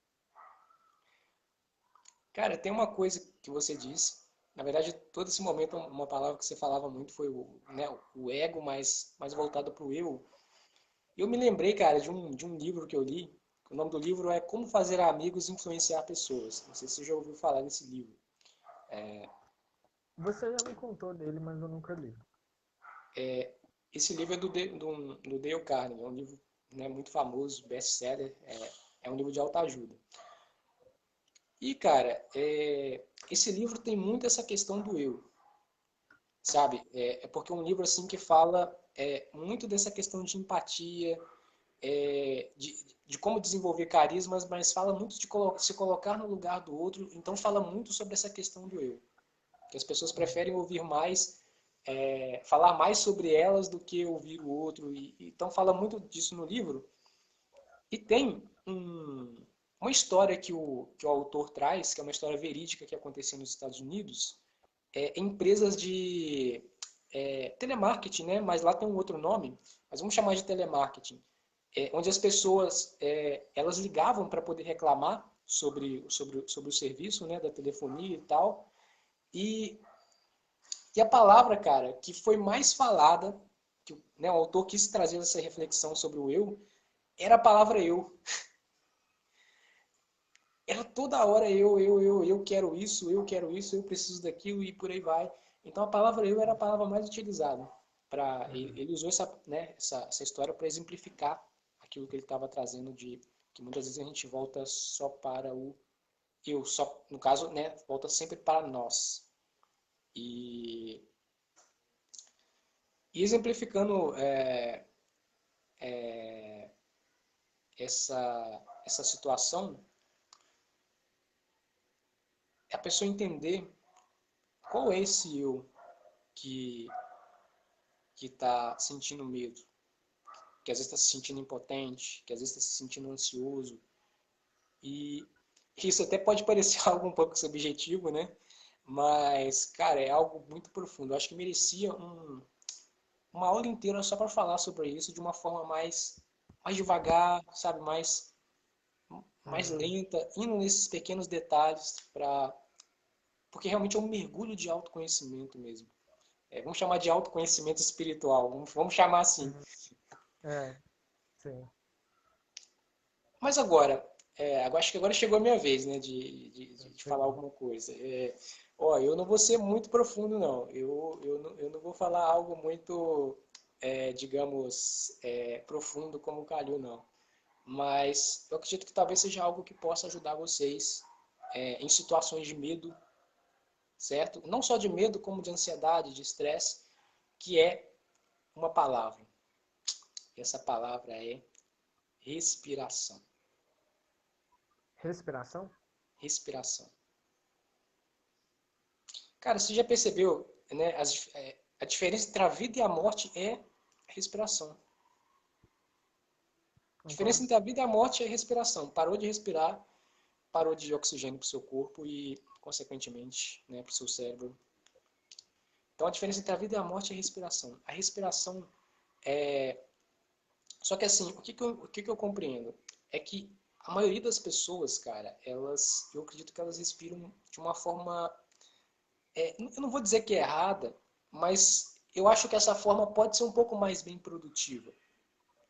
Cara, tem uma coisa que você disse. Na verdade, todo esse momento, uma palavra que você falava muito foi né, o ego, mais voltado para o eu. Eu me lembrei, cara, de um livro que eu li. O nome do livro é Como Fazer Amigos e Influenciar Pessoas. Não sei se você já ouviu falar nesse livro. Você já me contou dele, mas eu nunca li. Esse livro é do Dale Carnegie. É um livro, né, muito famoso, best-seller. É um livro de autoajuda. E, cara, esse livro tem muito essa questão do eu, sabe? É porque é um livro assim que fala muito dessa questão de empatia, de como desenvolver carismas, mas fala muito de se colocar no lugar do outro. Então fala muito sobre essa questão do eu, que as pessoas preferem ouvir mais, falar mais sobre elas do que ouvir o outro. Então fala muito disso no livro. E tem uma história que o autor traz, que é uma história verídica que aconteceu nos Estados Unidos, empresas de telemarketing, né? Mas lá tem um outro nome, mas vamos chamar de telemarketing, onde as pessoas elas ligavam para poder reclamar sobre o serviço, né, da telefonia e tal. E, e a palavra, cara, que foi mais falada, que né, o autor quis trazer essa reflexão sobre o eu, era a palavra eu. Era toda hora eu quero isso, eu preciso daquilo e por aí vai. Então a palavra eu era a palavra mais utilizada. Uhum. Ele usou essa história para exemplificar aquilo que ele estava trazendo de que muitas vezes a gente volta só para o eu, só, no caso, né, volta sempre para nós. E, e exemplificando essa situação, é a pessoa entender qual é esse eu que está sentindo medo, que às vezes está se sentindo impotente, que às vezes está se sentindo ansioso. E isso até pode parecer algo um pouco subjetivo, né? Mas, cara, é algo muito profundo. Eu acho que merecia uma aula inteira só para falar sobre isso de uma forma mais devagar, sabe? Mais Uhum. lenta, indo nesses pequenos detalhes, porque realmente é um mergulho de autoconhecimento mesmo. Vamos chamar de autoconhecimento espiritual, vamos chamar assim. Uhum. É, sim. Mas agora, acho que agora chegou a minha vez, né, de falar Chegou. alguma coisa. Ó, eu não vou ser muito profundo, não. Eu não vou falar algo muito, digamos, profundo como o Calil, não. Mas eu acredito que talvez seja algo que possa ajudar vocês em situações de medo, certo? Não só de medo, como de ansiedade, de estresse, que é uma palavra. E essa palavra é respiração. Respiração? Respiração. Cara, você já percebeu, né, a diferença entre a vida e a morte é a respiração. A diferença Concordo. entre a vida e a morte é a respiração. Parou de respirar, parou de oxigênio para o seu corpo e, consequentemente, né, para o seu cérebro. Então, a diferença entre a vida e a morte é a respiração. A respiração é... Só que, assim, o que eu compreendo? É que a maioria das pessoas, cara, eu acredito que elas respiram de uma forma... eu não vou dizer que é errada, mas eu acho que essa forma pode ser um pouco mais bem produtiva,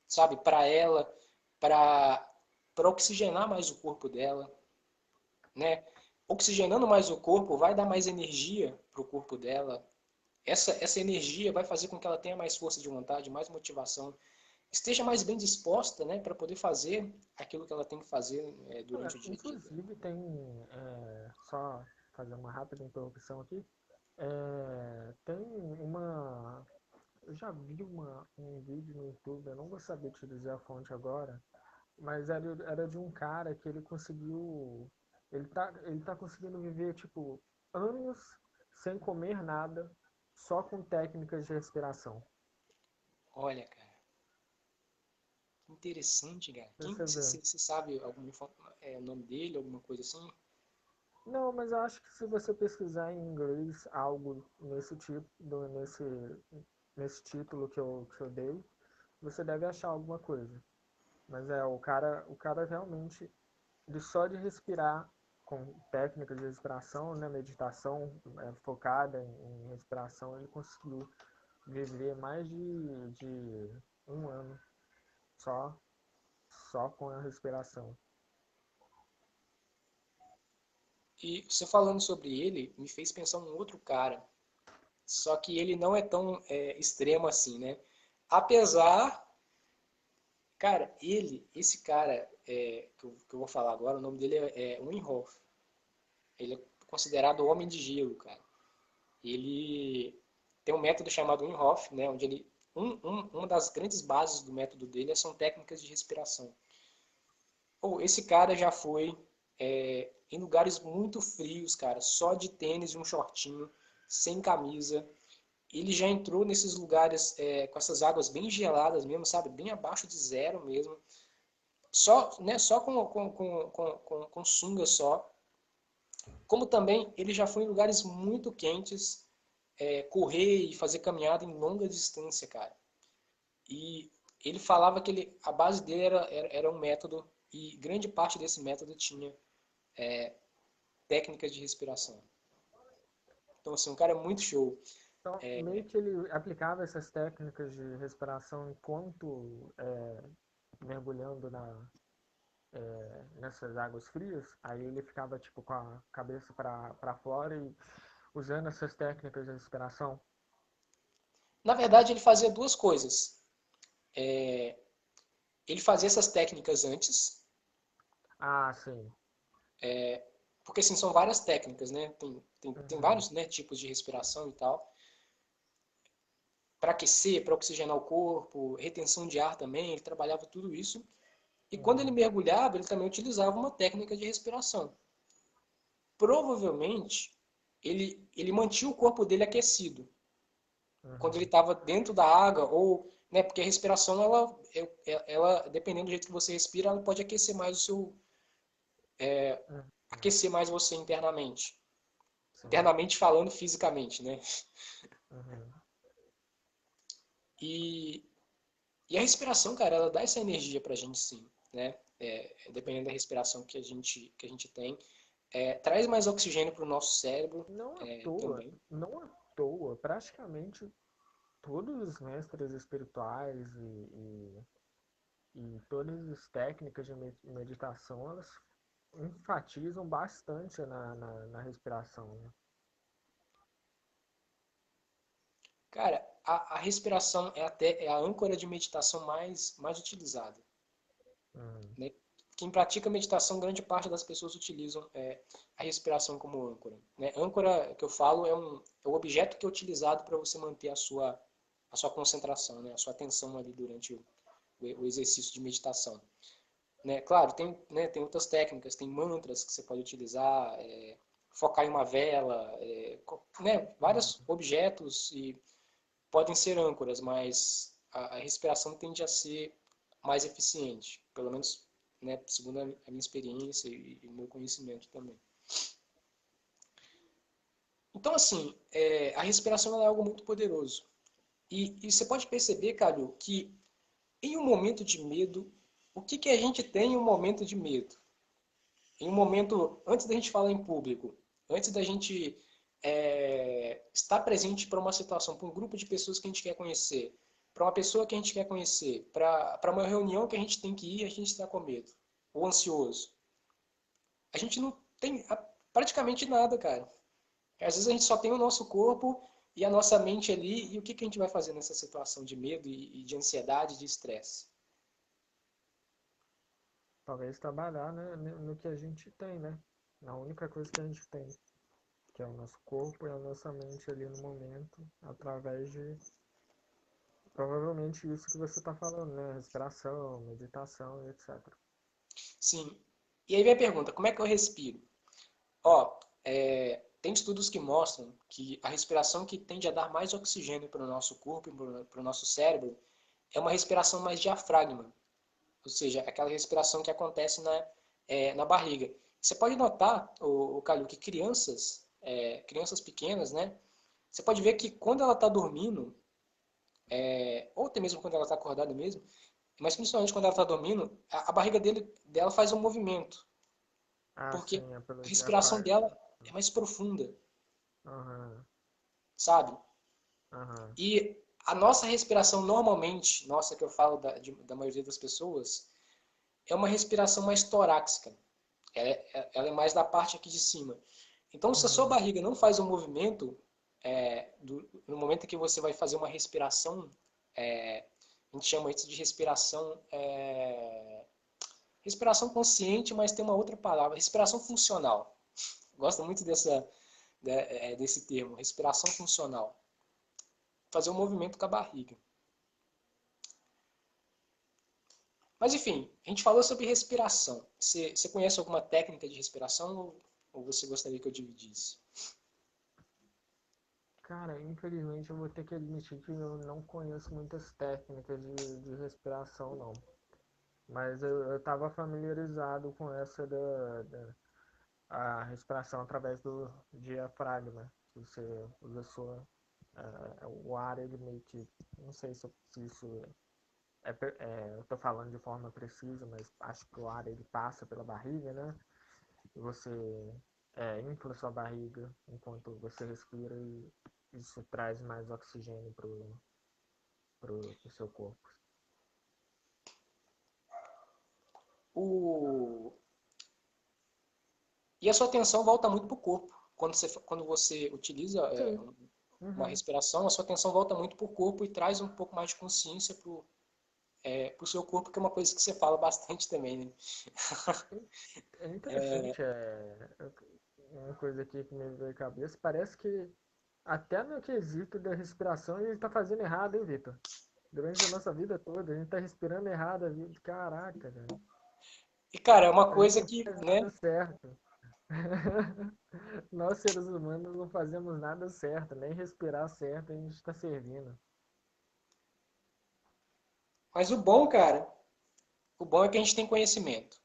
sabe? Para ela, para oxigenar mais o corpo dela, né? Oxigenando mais o corpo vai dar mais energia para o corpo dela. Essa energia vai fazer com que ela tenha mais força de vontade, mais motivação, esteja mais bem disposta, né, para poder fazer aquilo que ela tem que fazer durante o dia a dia. Inclusive tem, só fazer uma rápida interrupção aqui, tem uma, eu já vi um vídeo no YouTube, eu não vou saber te dizer a fonte agora, mas era de um cara que ele conseguiu, ele tá conseguindo viver, tipo, anos sem comer nada, só com técnicas de respiração. Olha, cara, Interessante, cara. Pra Quem, você ver. você sabe algum nome dele, alguma coisa assim? Não, mas eu acho que se você pesquisar em inglês algo nesse tipo, nesse título que eu dei, você deve achar alguma coisa. Mas o cara realmente, só de respirar com técnicas de respiração, né, meditação focada em respiração, ele conseguiu viver mais de um ano só, só com a respiração. E você falando sobre ele, me fez pensar num outro cara. Só que ele não é tão extremo assim, né? Apesar, cara, esse cara que eu vou falar agora, o nome dele é Wim Hof. Ele é considerado o homem de gelo, cara. Ele tem um método chamado Wim Hof, né? Onde ele, uma das grandes bases do método dele são técnicas de respiração. Pô, esse cara já foi em lugares muito frios, cara, só de tênis e um shortinho, sem camisa. Ele já entrou nesses lugares com essas águas bem geladas mesmo, sabe? Bem abaixo de zero mesmo. Só, né, só com sunga só. Como também ele já foi em lugares muito quentes, correr e fazer caminhada em longa distância, cara. E ele falava que a base dele era um método, e grande parte desse método tinha técnicas de respiração. Então, assim, um cara muito show. Então, meio que ele aplicava essas técnicas de respiração enquanto mergulhando nessas águas frias, aí ele ficava tipo com a cabeça para fora e usando essas técnicas de respiração. Na verdade, ele fazia duas coisas. Ele fazia essas técnicas antes, Ah, sim. porque assim, são várias técnicas, né? Tem Uhum, vários, né, tipos de respiração e tal. Para aquecer, para oxigenar o corpo, retenção de ar também, ele trabalhava tudo isso. E quando ele uhum, mergulhava, ele também utilizava uma técnica de respiração. Provavelmente, ele mantinha o corpo dele aquecido quando ele uhum, estava dentro da água, ou, né, porque a respiração, ela, dependendo do jeito que você respira, ela pode aquecer mais uhum, aquecer mais você internamente. sim. Internamente falando fisicamente, né? Uhum. E, e a respiração, cara, ela dá essa energia pra gente sim, né? Dependendo da respiração que a gente tem. Traz mais oxigênio para o nosso cérebro também. Não à toa, praticamente todos os mestres espirituais e todas as técnicas de meditação, elas enfatizam bastante na respiração, né? Cara, a respiração é a âncora de meditação mais utilizada. Uhum, Né? Quem pratica meditação, grande parte das pessoas utilizam a respiração como âncora. Né? Âncora, que eu falo, é o objeto que é utilizado para você manter a sua concentração, né? A sua atenção ali durante o exercício de meditação. Né? Claro, tem outras técnicas, tem mantras que você pode utilizar, focar em uma vela, né? Vários uhum. objetos e podem ser âncoras, mas a respiração tende a ser mais eficiente, pelo menos, né, segundo a minha experiência e o meu conhecimento também. Então, assim, a respiração é algo muito poderoso. E você pode perceber, Calil, que em um momento de medo, o que a gente tem em um momento de medo? Em um momento, antes da gente falar em público, antes da gente estar presente para uma situação, para um grupo de pessoas que a gente quer conhecer, para uma pessoa que a gente quer conhecer, para uma reunião que a gente tem que ir, a gente está com medo ou ansioso. A gente não tem praticamente nada, cara. Às vezes a gente só tem o nosso corpo e a nossa mente ali, e o que a gente vai fazer nessa situação de medo e de ansiedade, de estresse? Talvez trabalhar, né, no que a gente tem, né? Na única coisa que a gente tem, que é o nosso corpo e a nossa mente ali no momento, através de provavelmente isso que você está falando, né? Respiração, meditação e etc. Sim. E aí vem a pergunta, como é que eu respiro? Ó, tem estudos que mostram que a respiração que tende a dar mais oxigênio para o nosso corpo e para o nosso cérebro é uma respiração mais diafragma. ou seja, aquela respiração que acontece na barriga. Você pode notar, o Calil, que crianças pequenas, né? Você pode ver que quando ela está dormindo, ou até mesmo quando ela está acordada mesmo, mas principalmente quando ela está dormindo, a barriga dela faz um movimento, Ah, porque sim, é pelo a respiração diafragma. dela é mais profunda, Aham, sabe? aham. E a nossa respiração normalmente, nossa, que eu falo da maioria das pessoas, é uma respiração mais torácica. Ela é mais da parte aqui de cima. Então, se a sua Uhum. barriga não faz um movimento, no momento que você vai fazer uma respiração, a gente chama isso de respiração consciente, mas tem uma outra palavra, respiração funcional. Gosto muito desse termo, respiração funcional. Fazer um movimento com a barriga. Mas enfim, a gente falou sobre respiração. Você conhece alguma técnica de respiração ou você gostaria que eu dividisse? Cara, infelizmente eu vou ter que admitir que eu não conheço muitas técnicas de respiração, não. Mas eu estava familiarizado com essa a respiração através do diafragma. Que você usa o ar, ele meio que. Não sei se isso eu estou falando de forma precisa, mas acho que o ar ele passa pela barriga, né? E você infla sua barriga enquanto você respira e isso traz mais oxigênio pro seu corpo. O... E a sua atenção volta muito para o corpo. Quando você utiliza Sim. uma Uhum. respiração, a sua atenção volta muito para o corpo e traz um pouco mais de consciência para o seu corpo, que é uma coisa que você fala bastante também, né? É interessante, uma coisa aqui que me veio à cabeça. Parece que até no quesito da respiração a gente tá fazendo errado, hein, Vitor? Durante a nossa vida toda, a gente tá respirando errado a vida. Caraca, velho. E, cara, é uma A gente coisa não que, faz né? nada certo. Nós, seres humanos, não fazemos nada certo, nem respirar certo a gente está servindo. Mas o bom, cara, o bom é que a gente tem conhecimento,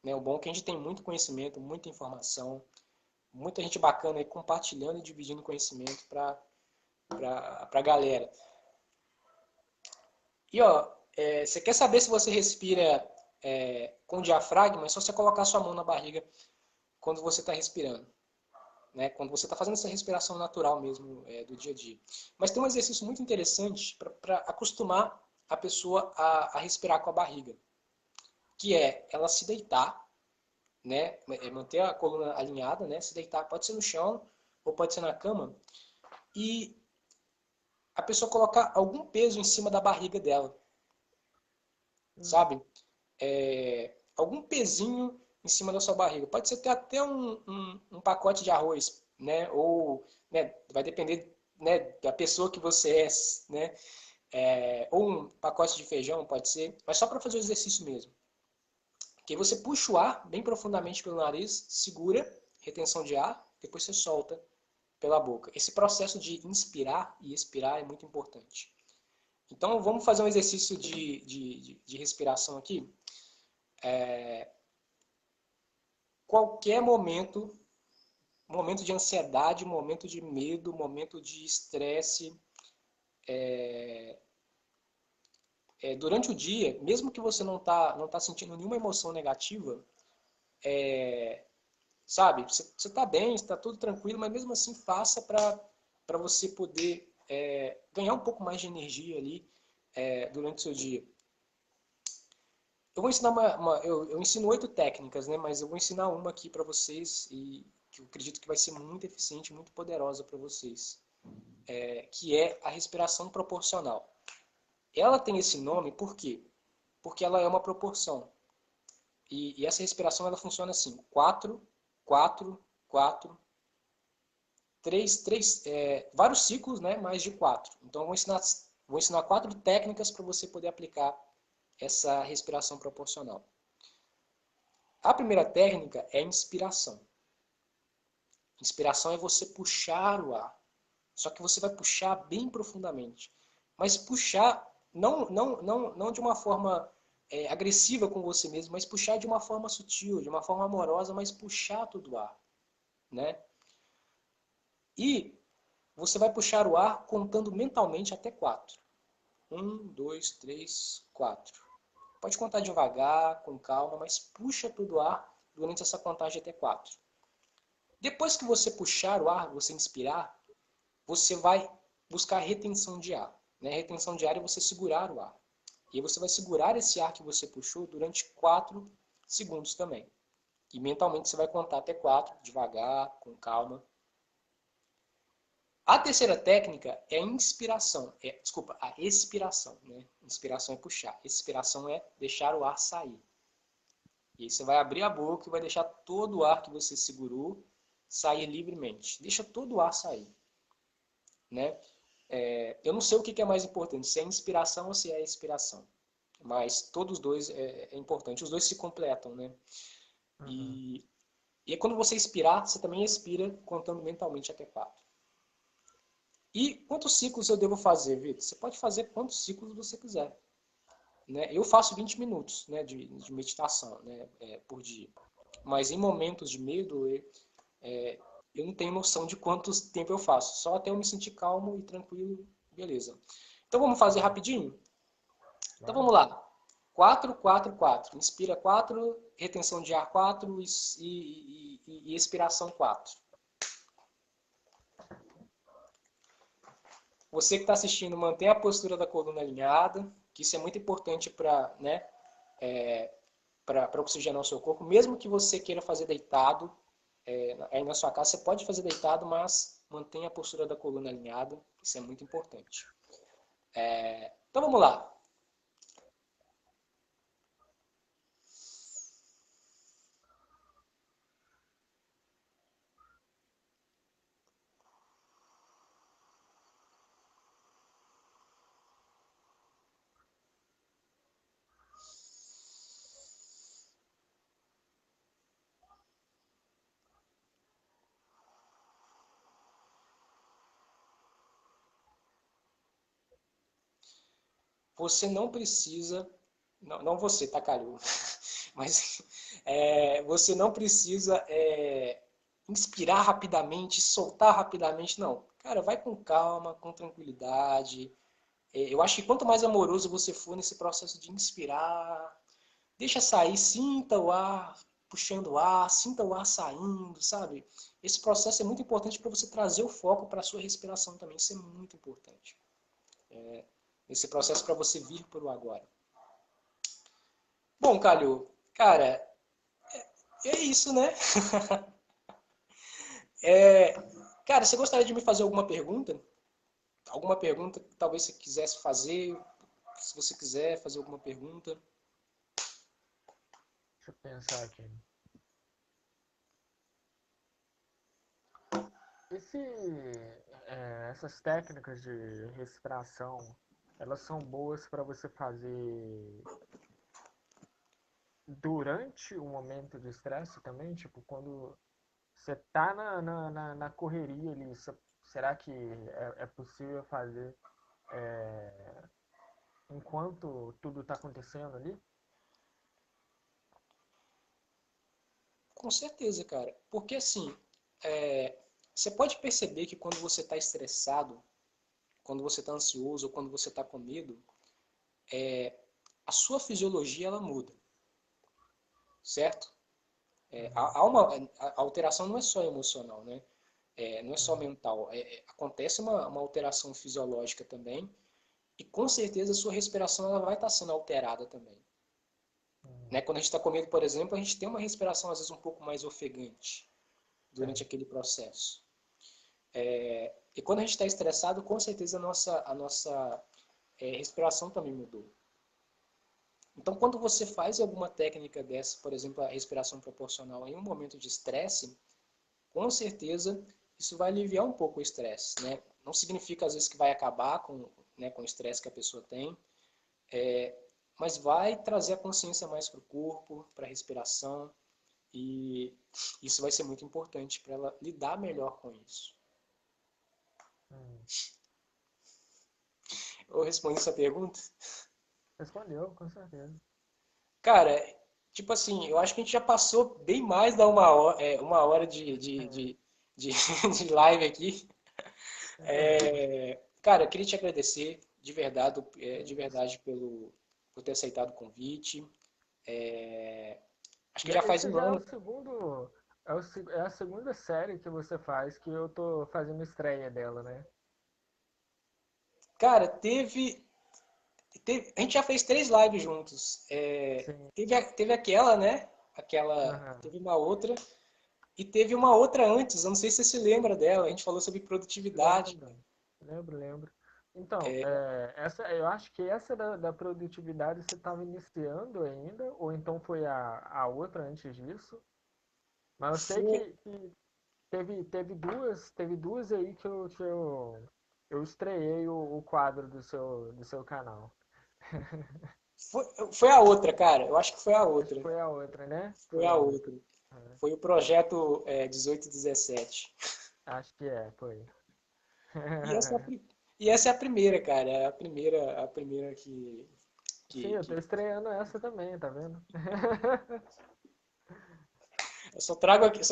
né? O bom é que a gente tem muito conhecimento, muita informação, muita gente bacana aí compartilhando e dividindo conhecimento para a galera. E ó, você quer saber se você respira com diafragma? É só você colocar sua mão na barriga quando você está respirando, né? Quando você está fazendo essa respiração natural mesmo do dia a dia. Mas tem um exercício muito interessante para acostumar a pessoa a respirar com a barriga, que é ela se deitar, né? Manter a coluna alinhada, né? Se deitar, pode ser no chão ou pode ser na cama, e a pessoa colocar algum peso em cima da barriga dela, Hum, sabe? Algum pezinho em cima da sua barriga. Pode ser até um pacote de arroz, né? Ou vai depender, né, da pessoa que você é, né? Ou um pacote de feijão, pode ser, mas só para fazer o exercício mesmo. Que você puxa o ar bem profundamente pelo nariz, segura, retenção de ar, depois você solta pela boca. Esse processo de inspirar e expirar é muito importante. Então vamos fazer um exercício de respiração aqui. Qualquer momento de ansiedade, momento de medo, momento de estresse, durante o dia, mesmo que você não tá sentindo nenhuma emoção negativa, sabe? Você tá bem, está tudo tranquilo, mas mesmo assim faça para você poder ganhar um pouco mais de energia ali durante o seu dia. Eu vou ensinar eu ensino 8 técnicas, né? Mas eu vou ensinar uma aqui para vocês e que eu acredito que vai ser muito eficiente, muito poderosa para vocês, que é a respiração proporcional. Ela tem esse nome por quê? Porque ela é uma proporção. E essa respiração ela funciona assim: 4, 4, 4, 3, vários ciclos, né? Mais de 4. Então eu vou ensinar 4 técnicas para você poder aplicar essa respiração proporcional. A primeira técnica é a inspiração. Inspiração é você puxar o ar. Só que você vai puxar bem profundamente. Mas puxar não de uma forma agressiva com você mesmo, mas puxar de uma forma sutil, de uma forma amorosa, mas puxar todo o ar, né? E você vai puxar o ar contando mentalmente até 4. 1, 2, 3, 4. Pode contar devagar, com calma, mas puxa todo o ar durante essa contagem até 4. Depois que você puxar o ar, você inspirar, você vai buscar retenção de ar. Né? Retenção de ar é você segurar o ar. E aí você vai segurar esse ar que você puxou durante 4 segundos também. E mentalmente você vai contar até 4, devagar, com calma. A terceira técnica é a inspiração. Desculpa, a expiração. Né? Inspiração é puxar. Expiração é deixar o ar sair. E aí você vai abrir a boca e vai deixar todo o ar que você segurou sair livremente. Deixa todo o ar sair. Né? Eu não sei o que é mais importante, se é a inspiração ou se é a expiração. Mas todos os dois é importante. Os dois se completam. Né? Uhum. E aí quando você expirar, você também expira contando mentalmente até 4. E quantos ciclos eu devo fazer, Vitor? Você pode fazer quantos ciclos você quiser. Né? Eu faço 20 minutos, né, de meditação, né, por dia. Mas em momentos de medo, eu não tenho noção de quanto tempo eu faço. Só até eu me sentir calmo e tranquilo, beleza. Então vamos fazer rapidinho? Então vamos Vamos? lá. 4, 4, 4. Inspira 4, retenção de ar 4 e expiração 4. Você que está assistindo, mantenha a postura da coluna alinhada, que isso é muito importante para, né, para oxigenar o seu corpo. Mesmo que você queira fazer deitado, aí na sua casa você pode fazer deitado, mas mantenha a postura da coluna alinhada, isso é muito importante. Então vamos lá. Você não precisa, não você, tá, Calil? Mas você não precisa inspirar rapidamente, soltar rapidamente, não. Cara, vai com calma, com tranquilidade. Eu acho que quanto mais amoroso você for nesse processo de inspirar, deixa sair, sinta o ar puxando o ar, sinta o ar saindo, sabe? Esse processo é muito importante para você trazer o foco para a sua respiração também. Isso é muito importante. Esse processo para você vir para o agora. Bom, Calil, cara, é isso, né? É, cara, você gostaria de me fazer alguma pergunta? Alguma pergunta que talvez você quisesse fazer? Se você quiser fazer alguma pergunta. Deixa eu pensar aqui. Essas técnicas de respiração, elas são boas para você fazer durante o momento de estresse também? Tipo, quando você tá na correria ali, será que é possível fazer enquanto tudo está acontecendo ali? Com certeza, cara. Porque assim, você pode perceber que quando você está estressado, quando você está ansioso ou quando você está com medo, a sua fisiologia ela muda, certo? Uhum, A alteração não é só emocional, né? Não é só uhum, mental. Acontece uma alteração fisiológica também e com certeza a sua respiração ela vai estar sendo alterada também. uhum. Né? Quando a gente está com medo, por exemplo, a gente tem uma respiração às vezes um pouco mais ofegante É. durante aquele processo. E quando a gente está estressado, com certeza a nossa respiração também mudou. Então, quando você faz alguma técnica dessa, por exemplo, a respiração proporcional em um momento de estresse, com certeza isso vai aliviar um pouco o estresse. Né? Não significa, às vezes, que vai acabar com o estresse que a pessoa tem, mas vai trazer a consciência mais para o corpo, para a respiração, e isso vai ser muito importante para ela lidar melhor com isso. Uhum. Eu respondi essa pergunta? Respondeu, com certeza. Cara, tipo assim, eu acho que a gente já passou bem mais da uma hora de, de live aqui. Cara, eu queria te agradecer de verdade por ter aceitado o convite. É, acho que já faz Esse um já é o ano. segundo. É a segunda série que você faz que eu tô fazendo estreia dela, né? Cara, a gente já fez 3 lives juntos. Sim. Teve aquela, né? Aham. Teve uma outra. E teve uma outra antes, eu não sei se você se lembra dela. A gente falou sobre produtividade. Lembro, lembro. Então, eu acho que essa da produtividade você estava iniciando ainda, ou então foi a outra antes disso. Mas eu sei Foi, que teve duas aí eu estreiei o quadro do seu canal. foi a outra, cara. Eu acho que foi a Acho que outra. foi a outra, né? Foi Foi a a outra. outra. É, Foi o projeto 1817. acho que foi. E essa, é a pri- e essa é a primeira, cara. É a primeira Sim, eu tô que... estreando essa também, tá vendo? Eu só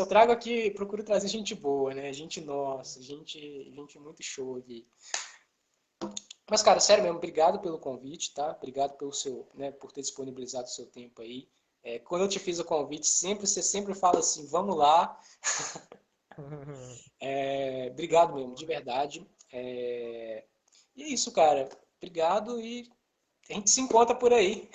trago aqui, procuro trazer gente boa, né? Gente nossa, gente muito show aqui. Mas, cara, sério mesmo, obrigado pelo convite, tá? Obrigado pelo seu, né, por ter disponibilizado o seu tempo aí. Quando eu te fiz o convite, você sempre fala assim, vamos lá. Show Obrigado de mesmo, de bola. verdade. E é isso, cara. Obrigado e a gente se encontra por aí.